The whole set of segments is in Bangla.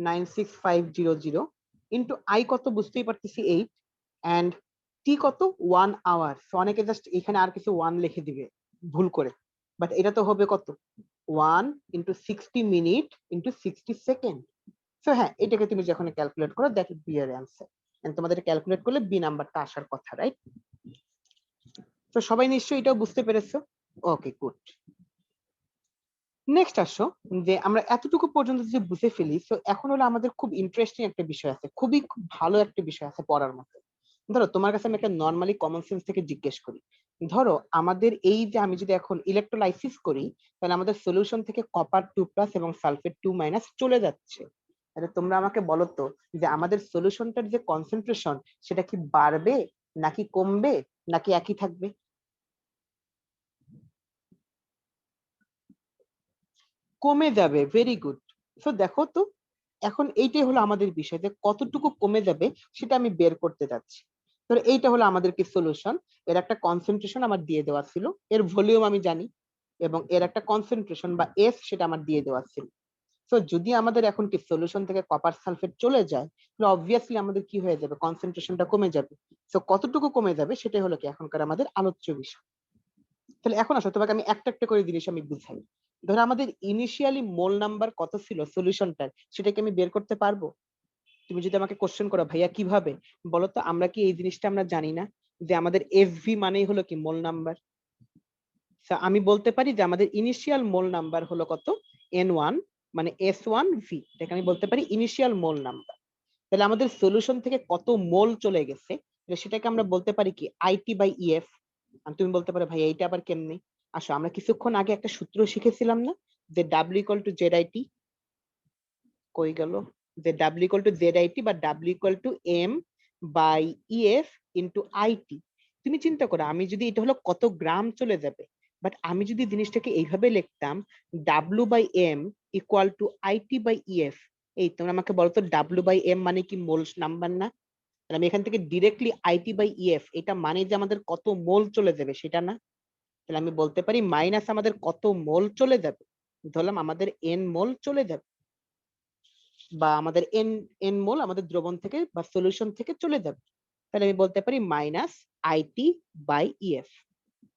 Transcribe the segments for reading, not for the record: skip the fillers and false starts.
96500 ইন্টু আই কত বুঝতেই পারতেছি 8 অ্যান্ড টি কত 1 আওয়ার। অনেকে জাস্ট এখানে আর কিছু 1 লিখে দিবে ভুল করে, বাট এটা তো হবে কত 1 into 60 minute into 60 second. So হ্যাঁ, এটাকে তুমি যখন ক্যালকুলেট করো that will be your answer. And তোমাদের ক্যালকুলেট করলে বি নাম্বারটা আসার কথা, রাইট? তো সবাই নিশ্চয়ই এটাও বুঝতে পেরেছো? ওকে, গুড। নেক্সট আসো, যে আমরা এতটুকু পর্যন্ত যে বুঝে ফেলি, তো এখন হলো আমাদের খুব ইন্টারেস্টিং একটা বিষয় আছে, খুব ভালো একটা বিষয় আছে পড়ার মতো। ধরো তোমার কাছে আমি একটা নর্মালি কমন সেন্স থেকে জিজ্ঞেস করি, ধরো আমাদের এই যে আমি যদি এখন ইলেকট্রোলাইসিস করি, তাহলে আমাদের সলিউশন থেকে কপার 2+ এবং সালফেট 2- চলে যাচ্ছে। তাহলে তোমরা আমাকে বলো তো যে আমাদের সলিউশনটার যে কনসেন্ট্রেশন সেটা কি বাড়বে নাকি কমবে নাকি একই থাকবে? কমে যাবে। Very good. সো দেখো তো, এখন এইটাই হলো আমাদের বিষয় যে কতটুকু কমে যাবে সেটা আমি বের করতে যাচ্ছি। তো এইটা হলো আমাদের কি সলিউশন, এর একটা কনসেন্ট্রেশন আমার দিয়ে দেওয়া ছিল, এর ভলিউম আমি জানি, এবং এর একটা কনসেন্ট্রেশন বা এফ সেটা আমার দিয়ে দেওয়া ছিল। তো যদি আমাদের এখন কি সলিউশন থেকে কপার সালফেট চলে যায়, তাহলে অবভিয়াসলি আমাদের কি হয়ে যাবে, কনসেন্ট্রেশনটা কমে যাবে। তো কতটুকু কমে যাবে সেটাই হলো কি এখনকার আমাদের আলোচ্য বিষয়। তাহলে এখন আসো তোমাকে আমি একটা একটা করে জিনিস আমি বুঝাই। ধরো আমাদের ইনিশিয়ালি মোল নাম্বার কত ছিল সলিউশনটার, সেটাকে আমি বের করতে পারবো? তুমি যদি আমাকে কোশ্চেন করো ভাইয়া কিভাবে, বলো তো আমরা কি এই জিনিসটা আমরা জানি না যে আমাদের এফভি মানেই হলো কি মোল নাম্বার? আমি বলতে পারি যে আমাদের ইনিশিয়াল মোল নাম্বার হলো কত, N1 মানে S1V, এটাকে আমি বলতে পারি ইনিশিয়াল মোল নাম্বার। তাহলে আমাদের সলিউশন থেকে কত মোল চলে গেছে সেটাকে আমরা বলতে পারি কি IT/EF। আর তুমি বলতে পারো ভাই এইটা আবার কেমনে? আসো, আমরা কিছুক্ষণ আগে একটা সূত্র শিখেছিলাম না, যে W = ZIT। কই গেল? যে W = ZIT বা W = M/EF * IT। তুমি চিন্তা করো, আমি যদি এটা হলো কত গ্রাম চলে যাবে, বাট আমি যদি জিনিসটাকে এইভাবে লিখতাম W/M = IT/EF। এই তোমরা আমাকে বলো তো W/M মানে কি মোল নাম্বার না? তাহলে আমি এখান থেকে ডিরেক্টলি IT/EF এটা মানে যে আমাদের কত মোল চলে যাবে সেটা না? তাহলে আমি বলতে পারি মাইনাস আমাদের কত মোল চলে যাবে, ধরলাম আমাদের N মোল চলে যাবে, বা আমাদের এন এন মোল আমাদের দ্রবণ থেকে বা সলিউশন থেকে চলে যাবে। তাহলে আমি বলতে পারি মাইনাস IT/EF।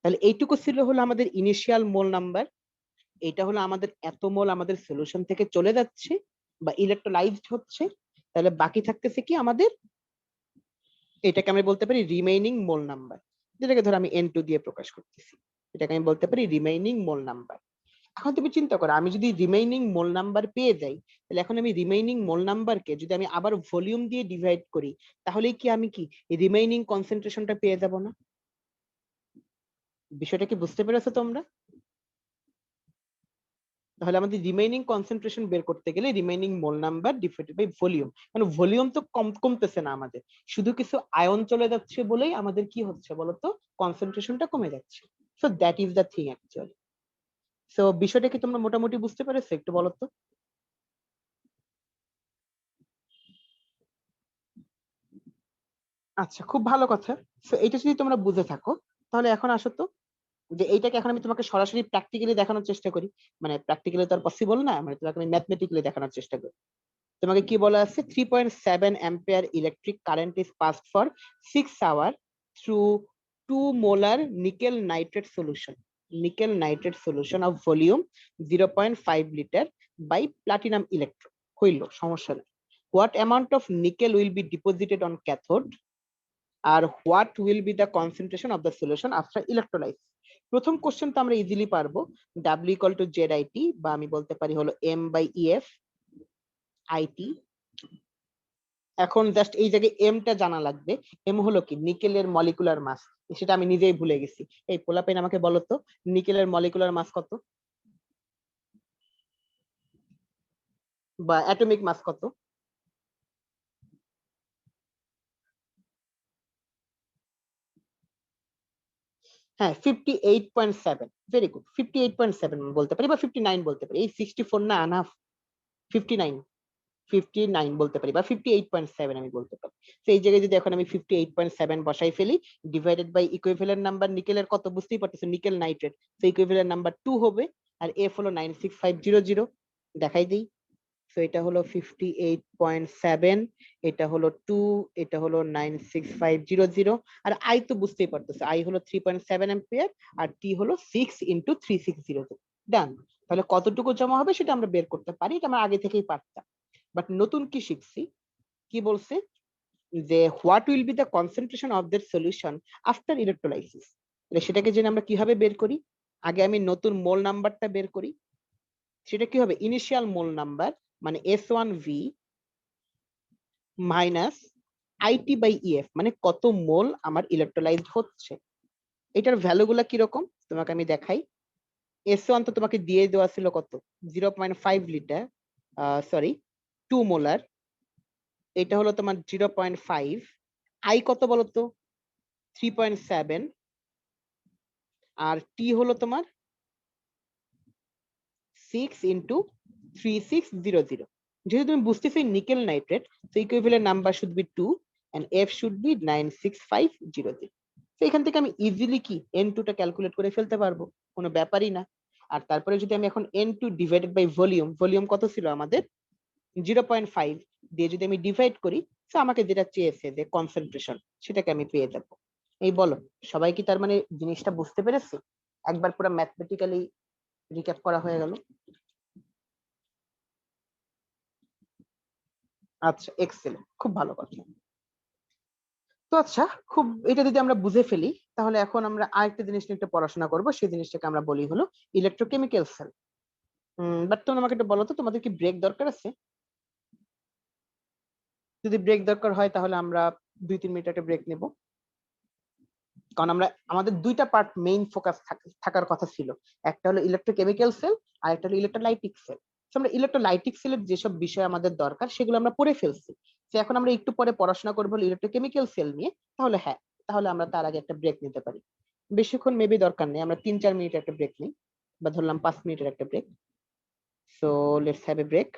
তাহলে এইটুকু ছিল হলো আমাদের ইনিশিয়াল মোল নাম্বার। এটা হলো আমাদের এত মোল আমাদের সলিউশন থেকে চলে যাচ্ছে বা ইলেকট্রোলাইজড হচ্ছে। তাহলে বাকি থাকতেছে কি আমাদের, এটাকে আমি বলতে পারি রিমেইনিং মোল নাম্বার, যেটাকে ধর আমি N2 দিয়ে প্রকাশ করতেছি। এটাকে আমি বলতে পারি রিমেইনিং মোল নাম্বার। এখন তুমি চিন্তা করো, আমি যদি রিমেইনিং মোল নাম্বার পেয়ে যাই, তাহলে এখন আমি রিমেইনিং মোল নাম্বারকে যদি আমি আবার ভলিউম দিয়ে ডিভাইড করি, তাহলে কি আমি কি রিমেইনিং কনসেন্ট্রেশনটা পেয়ে যাব না? বিষয়টা কি বুঝতে পেরেছো তোমরা? তাহলে আমাদের রিমেইনিং কনসেন্ট্রেশন বের করতে গেলে remaining mole number divided by volume, মানে ভলিউম তো কমতেছে না আমাদের, শুধু কিছু আয়ন চলে যাচ্ছে বলেই আমাদের কি হচ্ছে বলতো, কনসেন্ট্রেশনটা কমে যাচ্ছে। So that is the thing actually. So বিষয়টা কি তোমরা মোটামুটি বুঝতে পেরেছো, একটু বলো তো? আচ্ছা, খুব ভালো কথা। সো এটা যদি তোমরা বুঝে থাকো, তাহলে এখন আসো তো, যে এইটাকে এখন আমি তোমাকে সরাসরি প্র্যাকটিক্যালি দেখানোর চেষ্টা করি। মানে প্র্যাকটিক্যালি তো আর পসিবল না, মানে তোমাকে আমি ম্যাথমেটিক্যালি দেখানোর চেষ্টা করি। তোমাকে কি বলা আছে, 3.7 ampere electric current is passed for 6 hour through 2 molar nickel nitrate solution, nickel nitrate solution of volume 0.5 litre by platinum electrode. হইল, সমস্যা নেই। What amount of nickel will be deposited on cathode, আর what will be the concentration of the solution after electrolysis. প্রথম কোশ্চেন তো আমরা ইজিলি পারবো, W = ZIT, বা আমি বলতে পারি হলো M/EF IT। এখন জাস্ট এই জায়গায় এমটা জানা লাগবে। এম হলো কি নিকেলের মলিকুলার মাস, সেটা আমি নিজেই ভুলে গেছি। এই পোলাপেন আমাকে বলো তো নিকেলের মলিকুলার মাস কত, বা অ্যাটমিক মাস কত? হ্যাঁ, 58.7। ভেরি গুড, 58.7 বলতে পারি বা 59 বলতে পারি। এই 64 না আনাফ, 59, 59 বলতে পারি বা 58.7 আমি বলতে পারি। তো এই জায়গায় যদি এখন আমি 58.7 বসাই ফেলি, ডিভাইডেড বাই ইকুইভ্যালেন্ট নাম্বার নিকেলের কত বুঝতেই পারতেছো, নিকেল নাইট্রেট, তো ইকুইভ্যালেন্ট নাম্বার 2 হবে, আর এফ হলো 96500। দেখাই দিই, সো এটা হলো 58.7, এটা হলো 2, এটা হলো 96500, আর আই তো বুঝতেই পারতেছে আই হলো 3.7 অ্যাম্পিয়ার আর টি হলো 6 ইন্টু 3600। ডান। তাহলে কতটুকু জমা হবে সেটা আমরা বের করতে পারি, এটা আমরা আগে থেকেই পারতাম। বাট নতুন কি শিখছি, কি বলছে যে what will be the concentration of that solution after electrolysis. সেটাকে জেনে আমরা কিভাবে বের করি, আগে আমি নতুন মোল নাম্বারটা বের করি। সেটা কি হবে, ইনিশিয়াল মোল নাম্বার মানে S1V minus IT by EF, মানে কত মোল আমার ইলেকট্রোলাইজড হচ্ছে। এটার ভ্যালুগুলা কিরকম তোমাকে আমি দেখাই। S1 তো তোমাকে দিয়ে দেওয়া ছিল কত, 0.5 লিটার, সরি 2 মোলার। এটা হলো তোমার 0.5, আই কত বলতো 3.7, আর টি হলো তোমার 6 ইন্টু 3600। যেহেতু তুমি বুঝতেছো নিকেল নাইট্রেট, তো equivalent number should be 2 and F should be 96500। তো এখান থেকে আমি ইজিলি কি N2 টা ক্যালকুলেট করে ফেলতে পারবো, কোনো ব্যাপারই না। আর তারপরে যদি আমি এখন N2 divided by volume, volume কত ছিল আমাদের 0.5 দিয়ে যদি আমি ডিভাইড করি, তো আমাকে যেটা চেয়েছে যে কনসেন্ট্রেশন, সেটাকে আমি পেয়ে যাব। এই বলো সবাই কি তার মানে জিনিসটা বুঝতে পেরেছে? একবার পুরো ম্যাথমেটিক্যালি রিক্যাপ করা হয়ে গেল। আচ্ছা, এক্সেলেন্ট, খুব ভালো কথা। তো আচ্ছা, খুব এটা যদি আমরা বুঝে ফেলি, তাহলে এখন আমরা আরেকটা জিনিস নিয়ে একটু পড়াশোনা করবো, সেই জিনিসটাকে আমরা বলি হলো ইলেকট্রোকেমিক্যাল সেল। বাট তোমরা আমাকে একটু বলো তো, তোমাদের কি ব্রেক দরকার আছে? যদি ব্রেক দরকার হয় তাহলে আমরা 2-3 মিনিট একটা ব্রেক নেব, কারণ আমরা আমাদের দুইটা পার্ট মেইন ফোকাস থাকার কথা ছিল। একটা হলো ইলেকট্রোকেমিক্যাল সেল আর একটা হলো ইলেকট্রোলাইটিক সেল। আমরা ইলেকট্রোলাইটিক সেলের যেসব বিষয় আমাদের দরকার সেগুলো আমরা পড়ে ফেলছি। তো এখন আমরা একটু পরে পড়াশোনা করবো ইলেকট্রোকেমিক্যাল সেল নিয়ে। তাহলে হ্যাঁ, তাহলে আমরা তার আগে একটা ব্রেক নিতে পারি। বেশিক্ষণ মেবি দরকার নেই, আমরা 3-4 মিনিট একটা ব্রেক নিই, বা ধরলাম 5 মিনিটের একটা break. So let's have a break.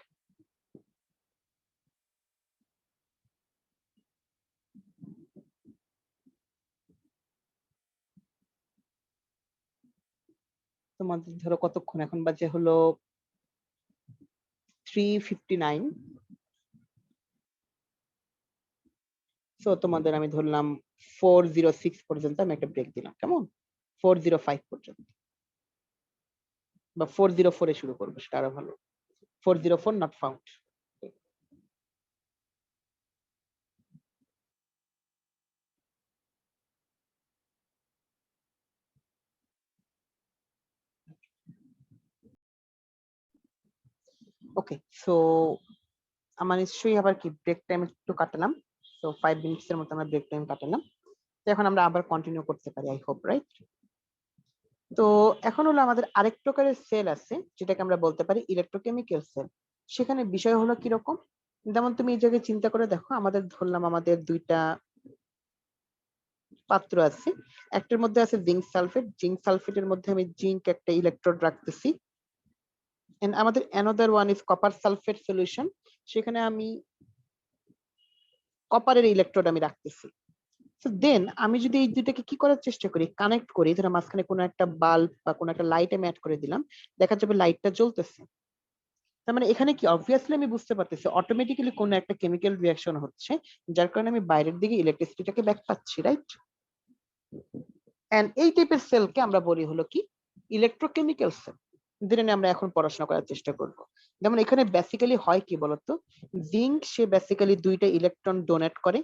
তোমাদের ধরো কতক্ষণ, এখন বাজে হলো 3:59। সো তোমাদের আমি ধরলাম 4:06 পর্যন্ত আমি একটা ব্রেক দিলাম, কেমন? 4:05 পর্যন্ত, বা 4:04 শুরু করবো, সেটা আরো ভালো। 4:04 নট ফাউন্ড। ওকে, সো আমার নিশ্চয়ই আবার কি ব্রেক টাইম একটু কাটালাম। তো 5 মিনিটস এর মতো আমরা ব্রেক টাইম কাটালাম। তো এখন আমরা আবার কন্টিনিউ করতে পারি, আই হোপ, রাইট? তো এখন হলো আমাদের আরেক প্রকারের সেল আছে, যেটাকে আমরা বলতে পারি ইলেকট্রোকেমিক্যাল সেল। সেখানে বিষয় হলো কিরকম, যেমন তুমি এই জায়গায় চিন্তা করে দেখো, আমাদের ধরলাম আমাদের দুইটা পাত্র আছে, একটার মধ্যে আছে জিঙ্ক সালফেট, জিঙ্ক সালফেটের মধ্যে আমি জিঙ্ক একটা ইলেকট্রোড রাখতেছি, এন্ড আমাদের another one is copper sulphate solution, সেখানে আমি কপারের ইলেকট্রোড আমি রাখতেছি। সো দেন আমি যদি এই দুইটাকে কি করার চেষ্টা করি, কানেক্ট করি, ধরো মাঝখানে কোনো একটা বাল্ব বা কোনো একটা লাইট আমি অ্যাড করে দিলাম, দেখা যাবে লাইটটা জ্বলতেছে। তার মানে এখানে কি অবভিয়াসলি আমি বুঝতে পারতেছি অটোমেটিক্যালি কোনো একটা কেমিক্যাল রিঅ্যাকশন হচ্ছে, যার কারণে আমি বাইরের দিকে ইলেকট্রিসিটিটাকে ব্যাক পাচ্ছি, রাইট? এন্ড এই টাইপের সেলকে আমরা বলি হলো কি ইলেকট্রোকেমিক্যাল সেল, যেটা নিয়ে আমরা এখন পড়াশোনা করার চেষ্টা করব। যেমন এখানে বেসিক্যালি হয় কি বলতো, জিঙ্ক সে বেসিক্যালি দুইটা ইলেকট্রন ডোনেট করে,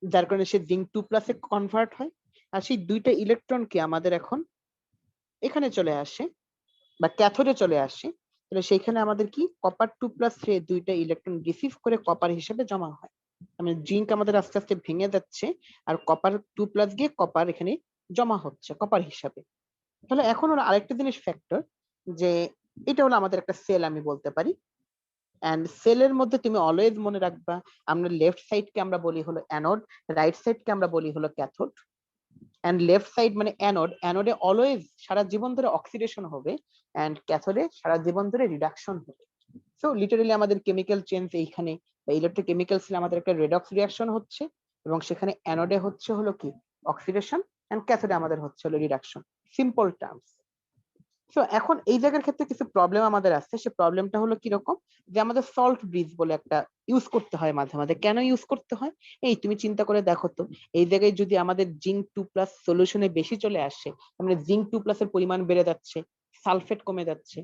যার কারণে সে জিঙ্ক 2+ এ কনভার্ট হয়, আর সেই দুইটা ইলেকট্রনকে আমাদের এখন এখানে চলে আসে বা ক্যাথোডে চলে আসে। তাহলে সেইখানে আমাদের কি কপার 2+ সে দুইটা ইলেকট্রন রিসিভ করে কপার হিসেবে জমা হয়। মানে জিঙ্ক আমাদের আস্তে আস্তে ভেঙে যাচ্ছে, আর কপার 2+ গিয়ে কপার এখানে জমা হচ্ছে কপার হিসাবে। তাহলে এখন হলো আরেকটা জিনিস ফ্যাক্টর, যে এটা হলো আমাদের একটা সেল আমি বলতে পারি। এন্ড সেলের মধ্যে তুমি অলওয়েজ মনে রাখবা, আমরা লেফট সাইডকে আমরা বলি হলো অ্যানোড, রাইট সাইডকে আমরা বলি হলো ক্যাথোড। এন্ড লেফট সাইড মানে অ্যানোড, অ্যানোডে অলওয়েজ সারা জীবন ধরে অক্সিডেশন হবে, এন্ড ক্যাথোডে সারা জীবন ধরে রিডাকশন হবে। সো লিটারালি আমাদের কেমিক্যাল চেঞ্জ এইখানে, বা ইলেকট্রোকেমিক্যাল সেল আমাদের একটা রেডক্স রিঅ্যাকশন হচ্ছে, এবং সেখানে অ্যানোডে হচ্ছে হলো কি অক্সিডেশন, এন্ড ক্যাথোডে আমাদের হচ্ছে হলো রিডাকশন। Simple terms. সো এখন এই জায়গার ক্ষেত্রে কিছু প্রবলেম আমাদের আসছে, সে প্রবলেমটা হলো কিরকম, যে আমাদের সল্ট ব্রিজ বলে একটা ইউজ করতে হয় মাঝে মাঝে। কেন ইউজ করতে হয়? এই তুমি চিন্তা করে দেখো তো, এই জায়গায় যদি আমাদের জিঙ্ক 2+ সলিউশনে বেশি চলে আসে, মানে জিঙ্ক 2+ এর পরিমাণ বেড়ে যাচ্ছে, সালফেট কমে যাচ্ছে।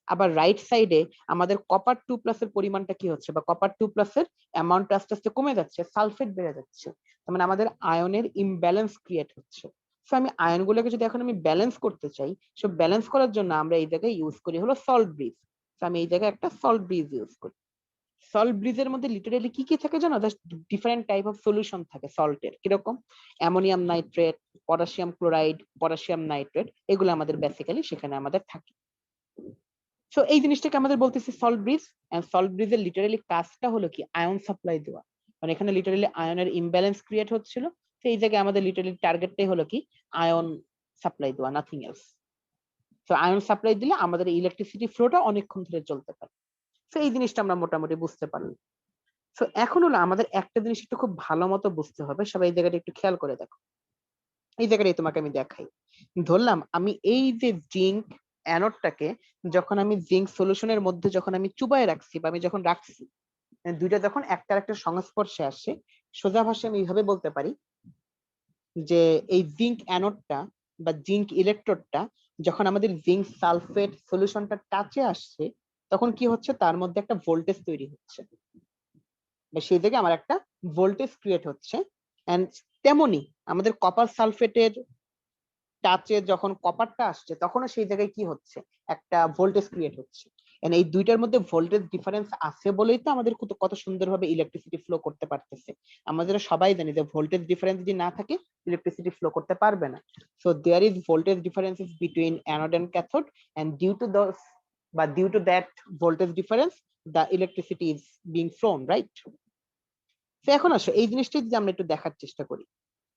আবার রাইট সাইডে আমাদের কপার 2+ এর পরিমাণটা কি হচ্ছে, বা কপার 2+ এর অ্যামাউন্ট আস্তে আস্তে কমে যাচ্ছে, সালফেট বেড়ে যাচ্ছে। তার মানে আমাদের আয়নের ইমব্যালেন্স ক্রিয়েট হচ্ছে। সো আমি আয়নগুলোকে যদি এখন আমি ব্যালেন্স করতে চাই, সো ব্যালেন্স করার জন্য আমরা এই জায়গায় ইউজ করি হলো সল্ট ব্রিজ। তো আমি এই জায়গায় একটা সল্ট ব্রিজ ইউজ করি। সল্ট ব্রিজের মধ্যে লিটারেলি কি কি থাকে জানো? Just different type of solution থাকে সল্টের। কিরকম? Ammonium nitrate, potassium chloride, potassium nitrate, এগুলো আমাদের বেসিক্যালি সেখানে আমাদের থাকে। সো এই জিনিসটাকে আমাদের বলতেছি সল্ট ব্রিজ। এন্ড সল্ট ব্রিজের লিটারেলি কাজটা হলো কি, আয়ন সাপ্লাই দেওয়া। মানে এখানে লিটারেলি আয়নের ইমব্যালেন্স ক্রিয়েট হচ্ছিল, তো এই জায়গায় আমাদের লিটারেলি টার্গেটটাই হলো কি, আয়ন সাপ্লাই দেওয়া, নাথিং এলস। তো আয়ন সাপ্লাই দিলে আমাদের ইলেকট্রিসিটি ফ্লোটা অনেকক্ষণ ধরে চলতে পারে। তো এই জিনিসটা আমরা মোটামুটি বুঝতে পারলাম। তো এখন হলো আমাদের একটা জিনিস একটু খুব ভালো মতো বুঝতে হবে, সবাই এই জায়গাটা একটু খেয়াল করে দেখো। এই জায়গাটাই তোমাকে আমি দেখাই। ধরলাম আমি এই যে জিঙ্ক অ্যানোডটাকে যখন আমি জিঙ্ক সলিউশনের মধ্যে যখন আমি চুবায় রাখছি, বা আমি যখন রাখছি, দুইটা যখন একটা একটা সংস্পর্শে আসে, সোজা ভাষায় আমি এইভাবে বলতে পারি যে এই জিঙ্ক অ্যানোডটা বা জিঙ্ক ইলেকট্রোডটা যখন আমাদের জিঙ্ক সালফেট সলিউশনটা টাচে আসছে, তখন কি হচ্ছে, তার মধ্যে একটা ভোল্টেজ তৈরি হচ্ছে, বা সেই থেকে আমার একটা ভোল্টেজ ক্রিয়েট হচ্ছে। এন্ড তেমনি আমাদের কপার সালফেটের টাচে যখন কপারটা আসছে, তখনও সেই জায়গায় কি হচ্ছে, একটা ভোল্টেজ ক্রিয়েট হচ্ছে। এই দুইটার মধ্যে ভোল্টেজ ডিফারেন্স আছে বলেই তো আমাদের কত সুন্দরভাবে ইলেকট্রিসিটি ফ্লো করতে পারতেছে। আমাদের সবাই জানি যে ভোল্টেজ ডিফারেন্স যদি না থাকে, ইলেকট্রিসিটি ফ্লো করতে পারবে না। So there is voltage differences between anode and cathode, and due to that voltage difference the electricity is being flown, right? তো এখন আসো এই জিনিসটা যদি আমরা একটু দেখার চেষ্টা করি।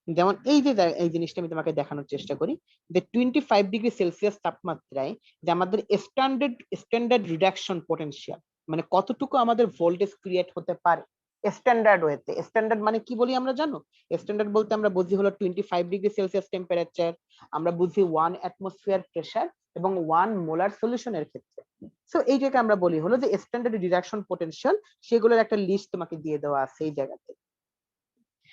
যেমন এই যে এই জিনিসটা আমি তোমাকে দেখানোর চেষ্টা করি, যে 25°C তাপমাত্রায় যে আমাদের স্ট্যান্ডার্ড রিডাকশন পোটেনশিয়াল, মানে কতটুকু আমাদের ভোল্টেজ ক্রিয়েট হতে পারে স্ট্যান্ডার্ড ওয়েতে। স্ট্যান্ডার্ড মানে কি বলি আমরা জানো? স্ট্যান্ডার্ড বলতে আমরা বুঝি হলো 25°C টেম্পারেচার, আমরা বুঝি 1 অ্যাটমসফিয়ার প্রেসার এবং 1 মোলার সলিউশনের ক্ষেত্রে। সো এইটাকে আমরা বলি হলো যে স্ট্যান্ডার্ড রিডাকশন পোটেনশিয়াল, সেগুলোর একটা লিস্ট তোমাকে দিয়ে দেওয়া আছে এই জায়গাতে।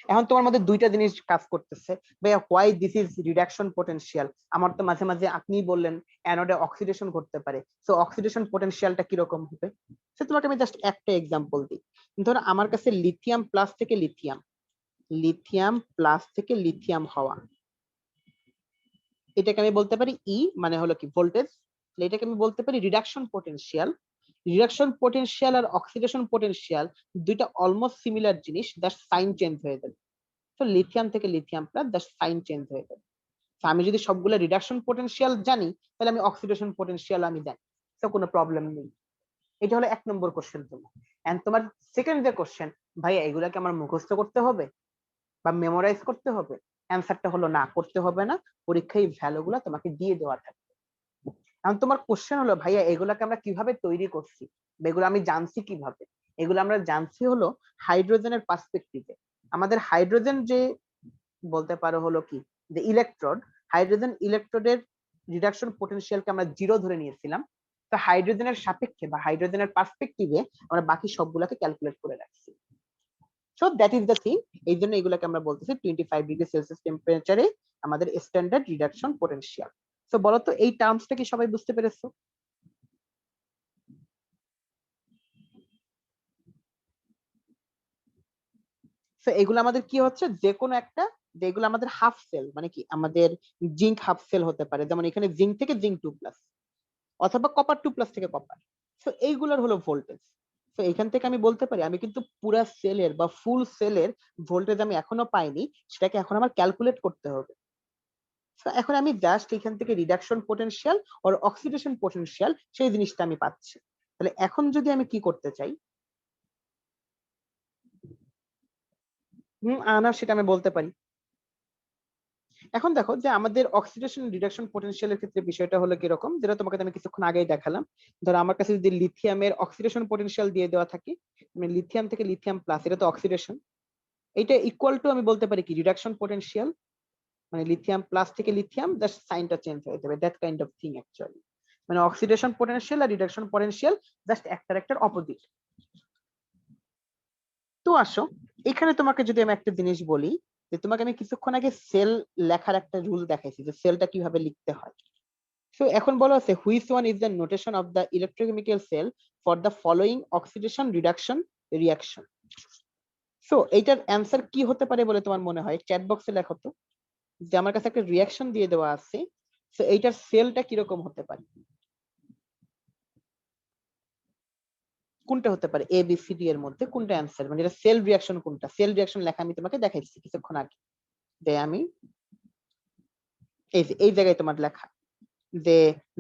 এখন তোমার মধ্যে দুইটা জিনিস কাজ করতেছে, ভাইয়া why this is reduction potential. আমার তো মাঝে মাঝে আপনিই বললেন অ্যানোডে অক্সিডেশন ঘটতে পারে, সো অক্সিডেশন পোটেনশিয়ালটা কিরকম হবে? সো তোমাকে আমি জাস্ট একটা এক্সাম্পল দিই। ধরো আমার কাছে লিথিয়াম প্লাস থেকে লিথিয়াম হওয়া, এটাকে আমি বলতে পারি ই, মানে হলো কি ভোল্টেজ। এটাকে আমি বলতে পারি রিডাকশন পোটেনশিয়াল। রিডাকশন পোটেনশিয়াল আর অক্সিডেশন পোটেনশিয়াল দুইটা অলমোস্ট সিমিলার জিনিস, জাস্ট সাইন চেঞ্জ হয়ে যাবে। তো লিথিয়াম থেকে lithium plus, just sign change হয়ে যাবে। তো আমি যদি সবগুলো রিডাকশন পোটেনশিয়াল জানি, তাহলে আমি অক্সিডেশন পোটেনশিয়াল আমি জানি, তো কোনো প্রবলেম নেই। এটা হলো 1 নম্বর কোশ্চেন তোমার। এন্ড তোমার সেকেন্ড যে কোশ্চেন, ভাই এগুলাকে আমার মুখস্থ করতে হবে বা মেমোরাইজ করতে হবে? অ্যান্সারটা হলো না, করতে হবে না। পরীক্ষায় ভ্যালু গুলা তোমাকে দিয়ে দেওয়া থাকবে। এখন তোমার কোশ্চেন হলো, ভাইয়া এগুলাকে আমরা কিভাবে তৈরি করছি, এগুলো আমি জানছি কিভাবে? এগুলো আমরা জানছি হলো হাইড্রোজেনের পার্সপেক্টিভে। আমাদের হাইড্রোজেন যে বলতে পারো হলো কি, যে ইলেকট্রোড, হাইড্রোজেন ইলেকট্রোডের রিডাকশন পোটেনশিয়ালকে আমরা 0 ধরে নিয়েছিলাম। তো হাইড্রোজেনের সাপেক্ষে বা হাইড্রোজেনের পার্সপেক্টিভে আমরা বাকি সবগুলাকে ক্যালকুলেট করে রাখছি। So that is the thing. এই জন্য এগুলাকে আমরা বলতেছি 25°C টেম্পারেচারে আমাদের স্ট্যান্ডার্ড রিডাকশন পোটেনশিয়াল। সো বলতো এই টার্মসটা কি সবাই বুঝতে পেরেছো? সো এগুলো আমাদের কি হচ্ছে, যে কোনো একটা, যেগুলো আমাদের হাফ সেল, মানে কি আমাদের জিঙ্ক হাফ সেল হতে পারে, যেমন এখানে জিঙ্ক থেকে জিঙ্ক 2+, অথবা কপার 2+ থেকে কপার। সো এইগুলোর হলো ভোল্টেজ। তো এখান থেকে আমি বলতে পারি আমি কিন্তু পুরা সেলের বা ফুল সেলের ভোল্টেজ আমি এখনো পাইনি, সেটাকে এখন আমার ক্যালকুলেট করতে হবে। তো এখন আমি জাস্ট এখান থেকে রিডাকশন পোটেনশিয়াল আর অক্সিডেশন পোটেনশিয়াল সেই জিনিসটা আমি পাচ্ছি। তাহলে এখন যদি আমি কি করতে চাই, না সেটা আমি বলতে পারি। এখন দেখো যে আমাদের অক্সিডেশন রিডাকশন পোটেনশিয়ালের ক্ষেত্রে বিষয়টা হলো কিরকম, যেটা তোমাকে আমি কিছুক্ষণ আগেই দেখালাম। ধরো আমার কাছে যদি লিথিয়ামের অক্সিডেশন পোটেনশিয়াল দিয়ে দেওয়া থাকে, মানে লিথিয়াম থেকে লিথিয়াম প্লাস, এটা তো অক্সিডেশন, এটা ইকুয়াল টু আমি বলতে পারি কি রিডাকশন পোটেনশিয়াল, মানে লিথিয়াম প্লাস থেকে লিথিয়াম, জাস্ট সাইনটা চেঞ্জ হয়ে যাবে, that kind of thing actually. মানে অক্সিডেশন পোটেনশিয়াল আর রিডাকশন পোটেনশিয়াল জাস্ট একটার অপোজিট। তো আসো এখানে তোমাকে যদি আমি একটা জিনিস বলি, যে তোমাকে আমি কিছুক্ষণ আগে সেল লেখার একটা রুল দেখাইছি যে সেলটা কিভাবে লিখতে হয়। সো এখন বলা আছে which one is the notation of the electrochemical cell for the following oxidation reduction reaction. So এইটার অ্যান্সার কি হতে পারে বলে তোমার মনে হয়? চ্যাট বক্সে লেখো তো, যে আমার কাছে একটা রিয়াকশন দিয়ে দেওয়া আছে, সো এইটার সেলটা কিরকম হতে পারে, কোনটা হতে পারে এ বি সি ডি এর মধ্যে কোনটা অ্যান্সার, মানে এটা সেল রিয়াকশন কোনটা? সেল রিয়াকশন লেখা আমি তোমাকে দেখাইছি কিছুক্ষণ আগে, যে আমি এই জায়গায় তোমার লেখা যে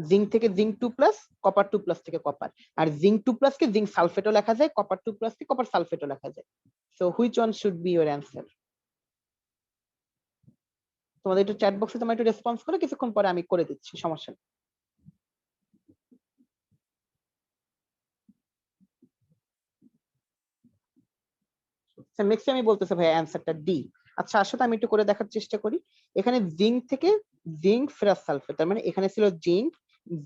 জিঙ্ক থেকে জিঙ্ক 2+, কপার 2+ থেকে কপার, আর জিঙ্ক 2+ কে জিঙ্ক সালফেটও লেখা যায়, কপার 2+ কে কপার সালফেটও লেখা যায়। So which one should be your answer? তোমাদের একটু চ্যাট বক্সে তোমার একটু রেসপন্স করে, কিছুক্ষণ পরে আমি করে দিচ্ছি, সমস্যা নেই। ম্যাক্সিমামই বলতেছে ভাই অ্যান্সারটা ডি। আচ্ছা আসলে আমি একটু করে দেখার চেষ্টা করি। এখানে জিঙ্ক থেকে জিঙ্ক ফেরাস সালফেট, তার মানে এখানে ছিল জিঙ্ক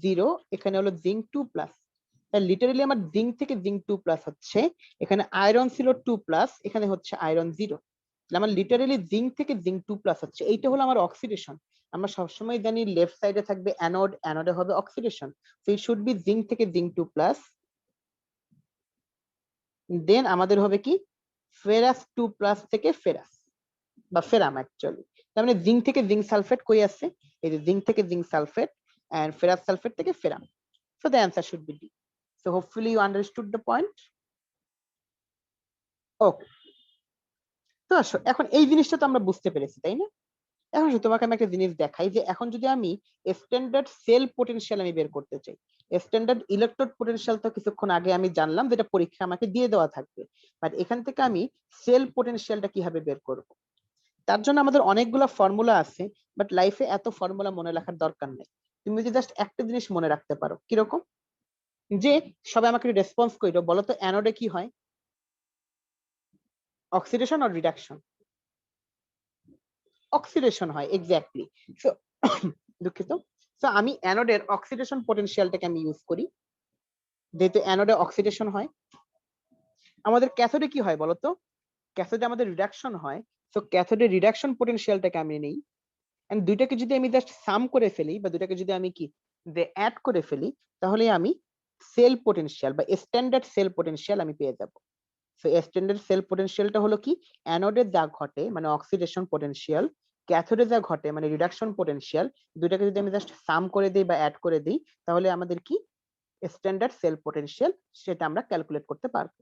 0, এখানে হলো জিঙ্ক 2+। লিটারালি আমার জিঙ্ক থেকে জিঙ্ক 2+ হচ্ছে, এখানে আয়রন ছিল 2+, এখানে হচ্ছে আয়রন 0। আমার লিটারালি জিঙ্ক থেকে জিঙ্ক 2+ হচ্ছে, এইটা হলো আমার অক্সিডেশন। আমরা সবসময় জানি লেফট সাইডে থাকবে অ্যানোড, অ্যানোডে হবে oxidation, so it should B zinc থেকে জিঙ্ক 2+। দেন আমাদের হবে কি ফেরাস 2+ থেকে ফেরাস বা ফেরাম অ্যাকচুয়ালি, তার মানে জিঙ্ক থেকে জিঙ্ক সালফেট কই আছে, এই যে জিঙ্ক থেকে zinc sulphate and ferrous sulphate থেকে ferrum. So the answer should be D. So hopefully you understood the point. Okay, তো আসো এখন এই জিনিসটা তো আমরা বুঝতে পেরেছি তাই না? এখন তোমাকে আমি একটা জিনিস দেখাই, যে এখন যদি আমি স্ট্যান্ডার্ড সেল পোটেনশিয়াল আমি বের করতে চাই, স্ট্যান্ডার্ড ইলেকট্রোড পোটেনশিয়াল তো কিছুক্ষণ আগে আমি জানলাম যেটা পরীক্ষা আমাকে দিয়ে দেওয়া থাকবে, বাট এখান থেকে আমি সেল পোটেনশিয়ালটা কিভাবে বের করব? তার জন্য আমাদের অনেকগুলো ফর্মুলা আছে, বাট লাইফে এত ফর্মুলা মনে রাখার দরকার নেই। তুমি যদি জাস্ট একটা জিনিস মনে রাখতে পারো, কিরকম, যে সবাই আমাকে রেসপন্স কইরো, বলো তো অ্যানোডে কি হয়? অক্সিডেশন আর রিডাকশন? অক্সিডেশন হয়, এক্স্যাক্টলি। সো দুঃখিত, সো আমি অ্যানোডের অক্সিডেশন পটেনশিয়ালটাকে আমি ইউজ করি, যেহেতু অ্যানোডে অক্সিডেশন হয়। আমাদের ক্যাথোডে কি হয় বলতো? ক্যাথোডে আমাদের রিডাকশন হয়, সো ক্যাথোডে রিডাকশন পটেনশিয়ালটাকে আমি নেই, এন্ড দুইটাকে যদি আমি জাস্ট সাম করে ফেলি, বা দুইটাকে যদি আমি কি যে অ্যাড করে ফেলি, তাহলে আমি সেল পোটেনশিয়াল বা স্ট্যান্ডার্ড সেল পোটেনশিয়াল আমি পেয়ে যাব। সো স্ট্যান্ডার্ড সেল পোটেনশিয়ালটা হলো কি, অ্যানোডে যা ঘটে মানে অক্সিডেশন পোটেনশিয়াল, ক্যাথোডে যা ঘটে মানে রিডাকশন পোটেনশিয়াল, দুইটাকে যদি আমি জাস্ট সাম করে দেই বা অ্যাড করে দিই, তাহলে আমাদের কি স্ট্যান্ডার্ড সেল পোটেনশিয়াল সেটা আমরা ক্যালকুলেট করতে পারবো।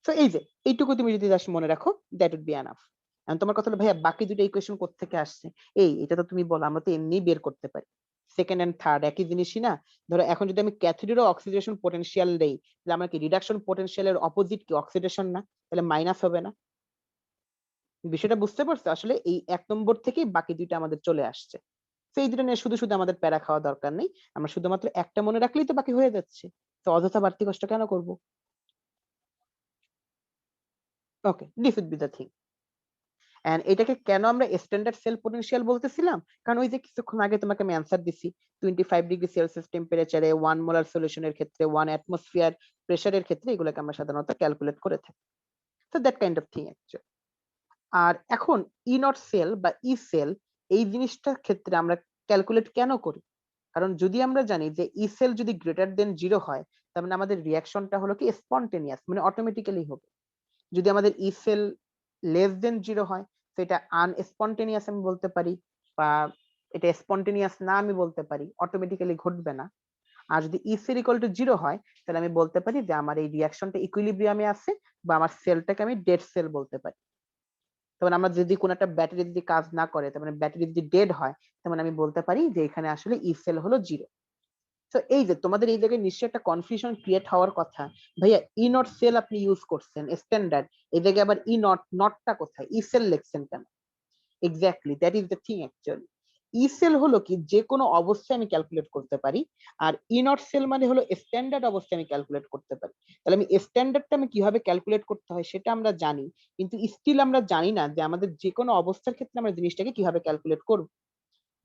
সো এই যে এইটুকু তুমি যদি জাস্ট মনে রাখো, দ্যাট উড বি এনাফ। এখন তোমার কথা হলো ভাইয়া বাকি দুটো ইকুয়েশন কোত্থেকে আসছে? এটা তো তুমি বলো, আমরা তো এমনিই বের করতে পারি। সেকেন্ড এন্ড থার্ড একই জিনিসই না? ধরো এখন যদি আমি ক্যাথোডেরও অক্সিডেশন পোটেনশিয়াল দেই, তাহলে আমরা কি রিডাকশন পোটেনশিয়ালের অপোজিট কি অক্সিডেশন না? তাহলে মাইনাস হবে না? বিষয়টা বুঝতে পারছো? আসলে এই 1 নম্বর থেকেই বাকি দুইটা আমাদের চলে আসছে। তো এই দুটো নিয়ে শুধু শুধু আমাদের প্যারা খাওয়া দরকার নেই, আমরা শুধুমাত্র একটা মনে রাখলেই তো বাকি হয়ে যাচ্ছে। তো অযথা বাড়তি কষ্ট কেন করব? Okay, this would be the thing. And এটাকে কেন আমরা স্ট্যান্ডার্ড সেল পটেনশিয়াল বলতেছিলাম? কারণ ওই যে কিছুক্ষণ আগে তোমাকে আমি অ্যান্সার দিছি, 25°C টেম্পারেচারে 1 মোলার সলিউশনের ক্ষেত্রে 1 অ্যাটমসফিয়ার প্রেসারের ক্ষেত্রে এগুলোকে আমরা সাধারণত ক্যালকুলেট করে থাকি। তো that kind of thing actually. আর এখন ই নট সেল বা ই সেল, এই জিনিসটার ক্ষেত্রে আমরা ক্যালকুলেট কেন করি? কারণ যদি আমরা জানি যে ই সেল যদি গ্রেটার দেন 0 হয়, তার মানে আমাদের রিঅ্যাকশনটা হলো কি স্পন্টেনিয়াস, মানে অটোমেটিক্যালি হবে। যদি আমাদের ই সেল লেস দেন 0 হয়, তো এটা আনস্পন্টেনিয়াস আমি বলতে পারি, বা এটা স্পন্টেনিয়াস না আমি বলতে পারি, অটোমেটিক্যালি ঘটবে না। আর যদি ই সেল ইকুয়াল টু 0 হয়, তাহলে আমি বলতে পারি যে আমার এই রিঅ্যাকশনটা ইকুইলিব্রিয়ামে আছে, বা আমার সেলটাকে আমি ডেড সেল বলতে পারি। তখন আমরা যদি কোনো একটা ব্যাটারি যদি কাজ না করে, তার মানে ব্যাটারি যদি ডেড হয়, তার মানে আমি বলতে পারি যে এখানে আসলে ই সেল হলো 0। তো এই যে তোমাদের এই জায়গায় নিশ্চয়ই একটা কনফিউশন ক্রিয়েট হওয়ার কথা, ভাইয়া ই নট সেল আপনি ইউজ করছেন স্ট্যান্ডার্ড, এই জায়গায় আবার ই নট, নটটা কোথায়, ই সেল লিখছেন কেন? Exactly, that is the thing actually. E cell হলো কি যে কোনো অবস্থায় আমি ক্যালকুলেট করতে পারি, আর ই নট সেল মানে হলো স্ট্যান্ডার্ড অবস্থায় আমি ক্যালকুলেট করতে পারি। তাহলে আমি স্ট্যান্ডার্ডটা আমি কিভাবে ক্যালকুলেট করতে হয় সেটা আমরা জানি, কিন্তু স্টিল আমরা জানি না যে আমাদের যে কোনো অবস্থার ক্ষেত্রে আমরা জিনিসটাকে কিভাবে ক্যালকুলেট করব।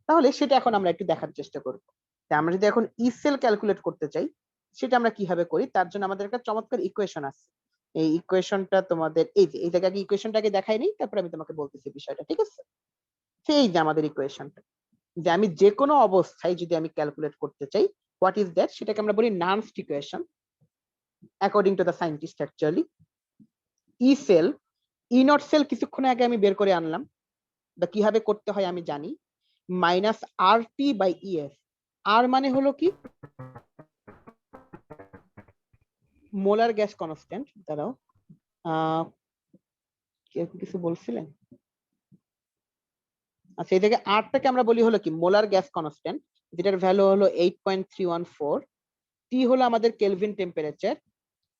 তাহলে সেটা এখন আমরা একটু দেখার চেষ্টা করব। তা আমরা যদি এখন ই সেল ক্যালকুলেট করতে চাই সেটা আমরা কিভাবে করি, তার জন্য আমাদের একটা চমৎকার ইকুয়েশন আছে। এই ইকুয়েশনটা তোমাদের এই জায়গায় ইকুয়েশনটাকে দেখাই নেই, তারপর আমি তোমাকে বলতেছি বিষয়টা, ঠিক আছে? সেই যে আমাদের ইকুয়েশনটা, যে আমি যে কোনো অবস্থায় যদি আমি ক্যালকুলেট করতে চাই হোয়াট ইজ দ্যাট, সেটাকে আমরা বলি Nernst equation according to the scientist actually. E cell, E naught cell কিছুক্ষণ আগে আমি বের করে আনলাম, বা কিভাবে করতে হয় আমি জানি, minus R T by EF. আর মানে হলো কি মোলার গ্যাস কনস্ট্যান্ট। দাঁড়াও, কেউ কিছু বলছিলেন? আচ্ছা, এই থেকে আরটাকে আমরা বলি হলো কি মোলার গ্যাস কনস্ট্যান্ট, যেটার ভ্যালু হলো 8.314। টি হলো আমাদের কেলভিন টেম্পারেচার,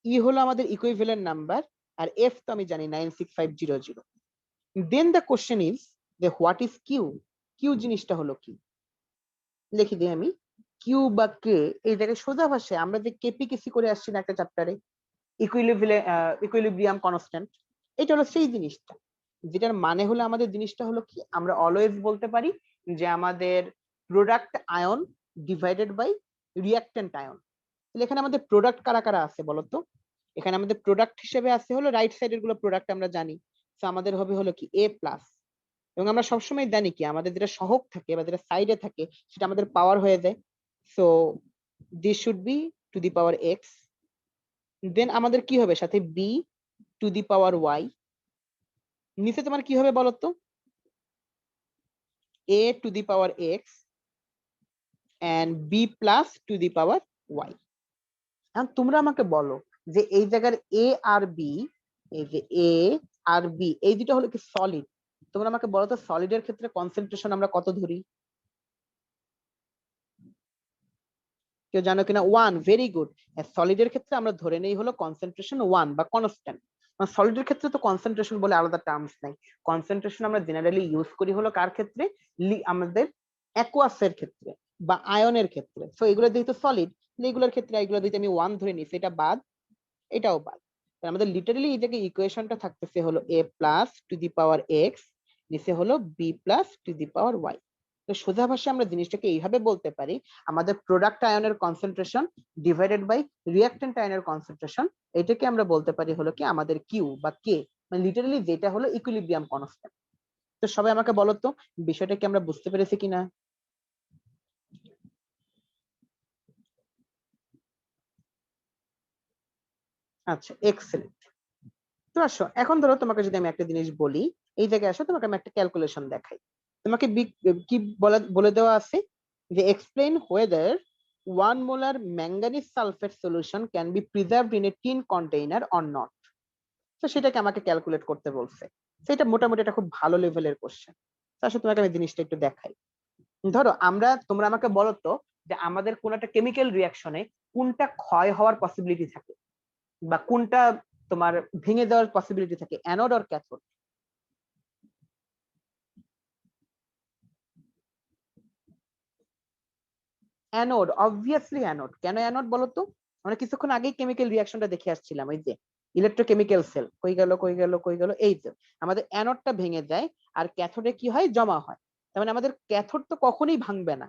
ই হলো আমাদের ইকুইভ্যালেন্ট নাম্বার, আর এফ তো আমি জানি 96500। দেন দ্য কোশ্চেন ইজ যে হোয়াট ইজ কিউ। কিউ জিনিসটা হলো কি, লিখি দিই আমি। কিউ বা কে, এই জায়গায় সোজা ভাষায় আমরা যে কেপিকেসি করে আসছি না একটা চ্যাপ্টারে, ইকুইলিব্রিয়াম কনস্ট্যান্ট, এটা হলো সেই জিনিসটা, যেটার মানে হলো আমাদের জিনিসটা হলো কি আমরা অলওয়েজ বলতে পারি যে আমাদের product ion divided by reactant ion. তাহলে এখানে আমাদের প্রোডাক্ট কারা কারা আছে বলতো? এখানে আমাদের প্রোডাক্ট হিসেবে আছে হলো রাইট সাইডের গুলো প্রোডাক্ট আমরা জানি, তো আমাদের হবে হলো কি এ প্লাস। এবং আমরা সবসময় জানি কি আমাদের যেটা সহগ থাকে বা যেটা সাইডে থাকে সেটা আমাদের পাওয়ার হয়ে যায়। So this should be to the power x. Then আমাদের কি হবে সাথে b to the power y. নিচে তোমার কি হবে বলতো? A to the power x and b plus to the power y. এখন তোমরা আমাকে বলো যে এই জায়গার এ আর বি, এই যে এ আর বি এই দুটো হলো কি সলিড। তোমরা আমাকে বলো তো সলিডের ক্ষেত্রে কনসেন্ট্রেশন আমরা কত ধরি? কেউ জানো কিনা? ওয়ান। Very good. সলিডের ক্ষেত্রে আমরা ধরে নেই হলো কনসেন্ট্রেশন ওয়ান বা কনস্ট্যান্ট। সলিডের ক্ষেত্রে তো কনসেন্ট্রেশন বলে আলাদা টার্মস নাই। কনসেন্ট্রেশন আমরা জেনারেলি ইউজ করি হলো কার ক্ষেত্রে? আমাদের অ্যাকুয়াসের ক্ষেত্রে বা আয়নের ক্ষেত্রে। সো এগুলো যেহেতু সলিড, এগুলোর ক্ষেত্রে এগুলো দিতে আমি ওয়ান ধরে নিই, সেটা বাদ, এটাও বাদ। আমাদের লিটারালি এই জায়গায় ইকুয়েশনটা থাকতেছে হলো a plus to the power x, নিচে হলো b plus to the power y. তো সোজা ভাষায় আমরা জিনিসটাকে এইভাবে বলতে পারি আমাদের প্রোডাক্ট আয়নের কনসেন্ট্রেশন ডিভাইডেড বাই রিঅ্যাক্ট্যান্ট আয়নের কনসেন্ট্রেশন, এটাকে আমরা বলতে পারি হলো কি আমাদের কিউ বা কে, মানে লিটারালি যেটা হলো ইকুইলিব্রিয়াম কনস্ট্যান্ট। তো সবাই আমাকে বলো তো বিষয়টা কি আমরা বুঝতে পেরেছি কিনা? আচ্ছা, এক্সেলেন্ট। তো আসো এখন ধরো তোমাকে যদি আমি একটা জিনিস বলি, এই জায়গায় আসো তোমাকে আমি একটা ক্যালকুলেশন দেখাই। তোমাকে কি বলে দেওয়া আছে যে explain whether 1 molar manganese sulphate solution can be preserved in a tin container or not. তো সেটাকে আমাকে ক্যালকুলেট করতে বলছে। সেটা মোটামুটি একটা খুব ভালো লেভেলের কোশ্চেন। আসলে তোমাকে আমি জিনিসটা একটু দেখাই। ধরো তোমরা আমাকে বলো তো যে আমাদের কোন একটা কেমিক্যাল রিয়াকশনে কোনটা ক্ষয় হওয়ার পসিবিলিটি থাকে, বা কোনটা তোমার ভেঙে যাওয়ার পসিবিলিটি থাকে, anode or cathode? Anode, obviously anode. কেন অ্যানোড বলতো? আমরা কিছুক্ষণ আগেই কেমিক্যাল রিয়াকশনটা দেখে আসছিলাম, ওই যে ইলেকট্রোকেমিক্যাল সেল কই গেল কই গেল কই গেল, এই যে আমাদের অ্যানোডটা ভেঙে যায় আর ক্যাথোডে কি হয় জমা হয়। তার মানে আমাদের ক্যাথোড তো কখনোই ভাঙবে না।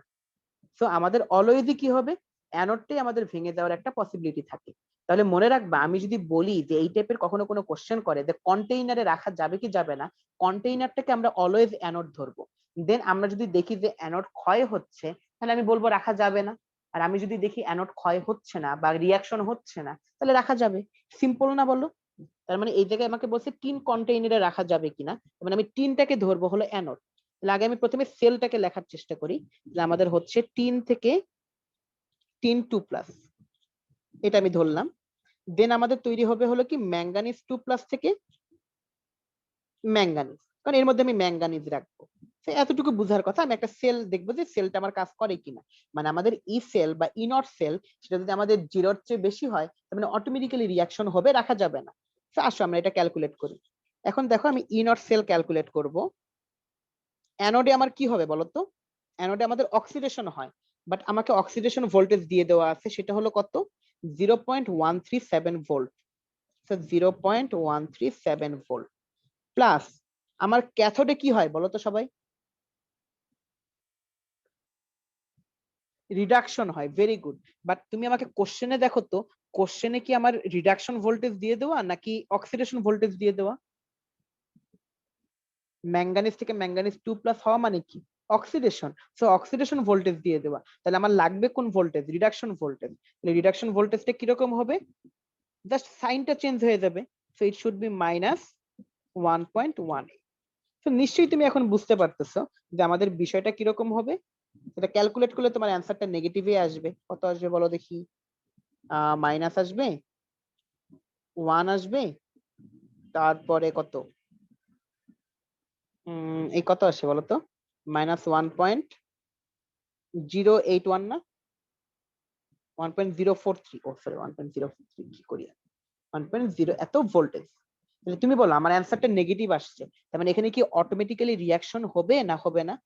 সো আমাদের অলওয়েজই কি হবে, অ্যানোডটাই আমাদের ভেঙে যাওয়ার একটা পসিবিলিটি থাকে। তাহলে মনে রাখবা আমি যদি বলি যে এই টাইপের কখনো কোনো কোশ্চেন করে যে কন্টেইনারে রাখা যাবে কি যাবে না, কন্টেইনারটাকে আমরা অলওয়েজ অ্যানোড ধরবো। দেন আমরা যদি দেখি যে অ্যানোড ক্ষয় হচ্ছে, তাহলে আমি বলবো রাখা যাবে না। আর আমি যদি দেখি অ্যানোড ক্ষয় হচ্ছে না বা রিয়াকশন হচ্ছে না, তাহলে রাখা যাবে। সিম্পল না বলো? তার মানে এই জায়গায় আমাকে বলছে টিন কন্টেইনারে রাখা যাবে কিনা, মানে আমি টিনটাকে ধরবো হলো অ্যানোড। তাহলে আগে আমি প্রথমে সেলটাকে লেখার চেষ্টা করি, যে আমাদের হচ্ছে টিন থেকে টিন 2+, এটা আমি ধরলাম। দেন আমাদের তৈরি হবে হলো কি ম্যাঙ্গানিজ 2+ থেকে ম্যাঙ্গানিজ, কারণ এর মধ্যে আমি ম্যাঙ্গানিজ রাখবো। এতটুকু বুঝার কথা। আমি একটা সেল দেখবো যে সেলটা আমার কাজ করে কিনা, মানে আমাদের ই সেল বা ই নট সেল সেটা যদি আমাদের জিরোর চেয়ে বেশি হয় তার মানে অটোমেটিক্যালি রিয়াকশন হবে, রাখা যাবে না। আসো আমরা এটা ক্যালকুলেট করি। এখন দেখো আমি ই নট সেল ক্যালকুলেট করব। অ্যানোডে আমার কি হবে বলতো? অ্যানোডে আমাদের অক্সিডেশন হয়, বাট আমাকে অক্সিডেশন ভোল্টেজ দিয়ে দেওয়া আছে, সেটা হলো কত? 0.137 ভোল্ট। 0.137 ভোল্ট প্লাস আমার ক্যাথোডে কি হয় বলতো সবাই? রিডাকশন হয়, ভেরি গুড। বাট তুমি আমাকে কোশ্চেনে দেখো তো, কোশ্চেনে কি আমার রিডাকশন ভোল্টেজ দিয়ে দেওয়া নাকি অক্সিডেশন ভোল্টেজ দিয়ে দেওয়া? ম্যাঙ্গানিজ থেকে ম্যাঙ্গানিজ 2+ হওয়া মানে কি? অক্সিডেশন। সো অক্সিডেশন ভোল্টেজ দিয়ে দেওয়া, তাহলে আমার লাগবে কোন ভোল্টেজ? Reduction voltage. রিডাকশন ভোল্টেজটা কিরকম হবে? জাস্ট সাইনটা চেঞ্জ হয়ে যাবে। So it should B -1.1। তো নিশ্চয়ই তুমি এখন বুঝতে পারতেছো যে আমাদের বিষয়টা কিরকম হবে। এটা ক্যালকুলেট করলে তোমার অ্যান্সারটা নেগেটিভে আসবে। কত আসবে বলো দেখি? মাইনাস আসবে, 1 আসবে, তারপরে কত? এই কত আসে বলো তো? -1.081 না? 1.043, ও সরি 1.043, কি করি 1.0 এত ভোল্টেজ। তাহলে তুমি বলো আমার অ্যান্সারটা নেগেটিভ আসছে, তার মানে এখানে কি অটোমেটিক্যালি রিয়াকশন হবে না হবে না?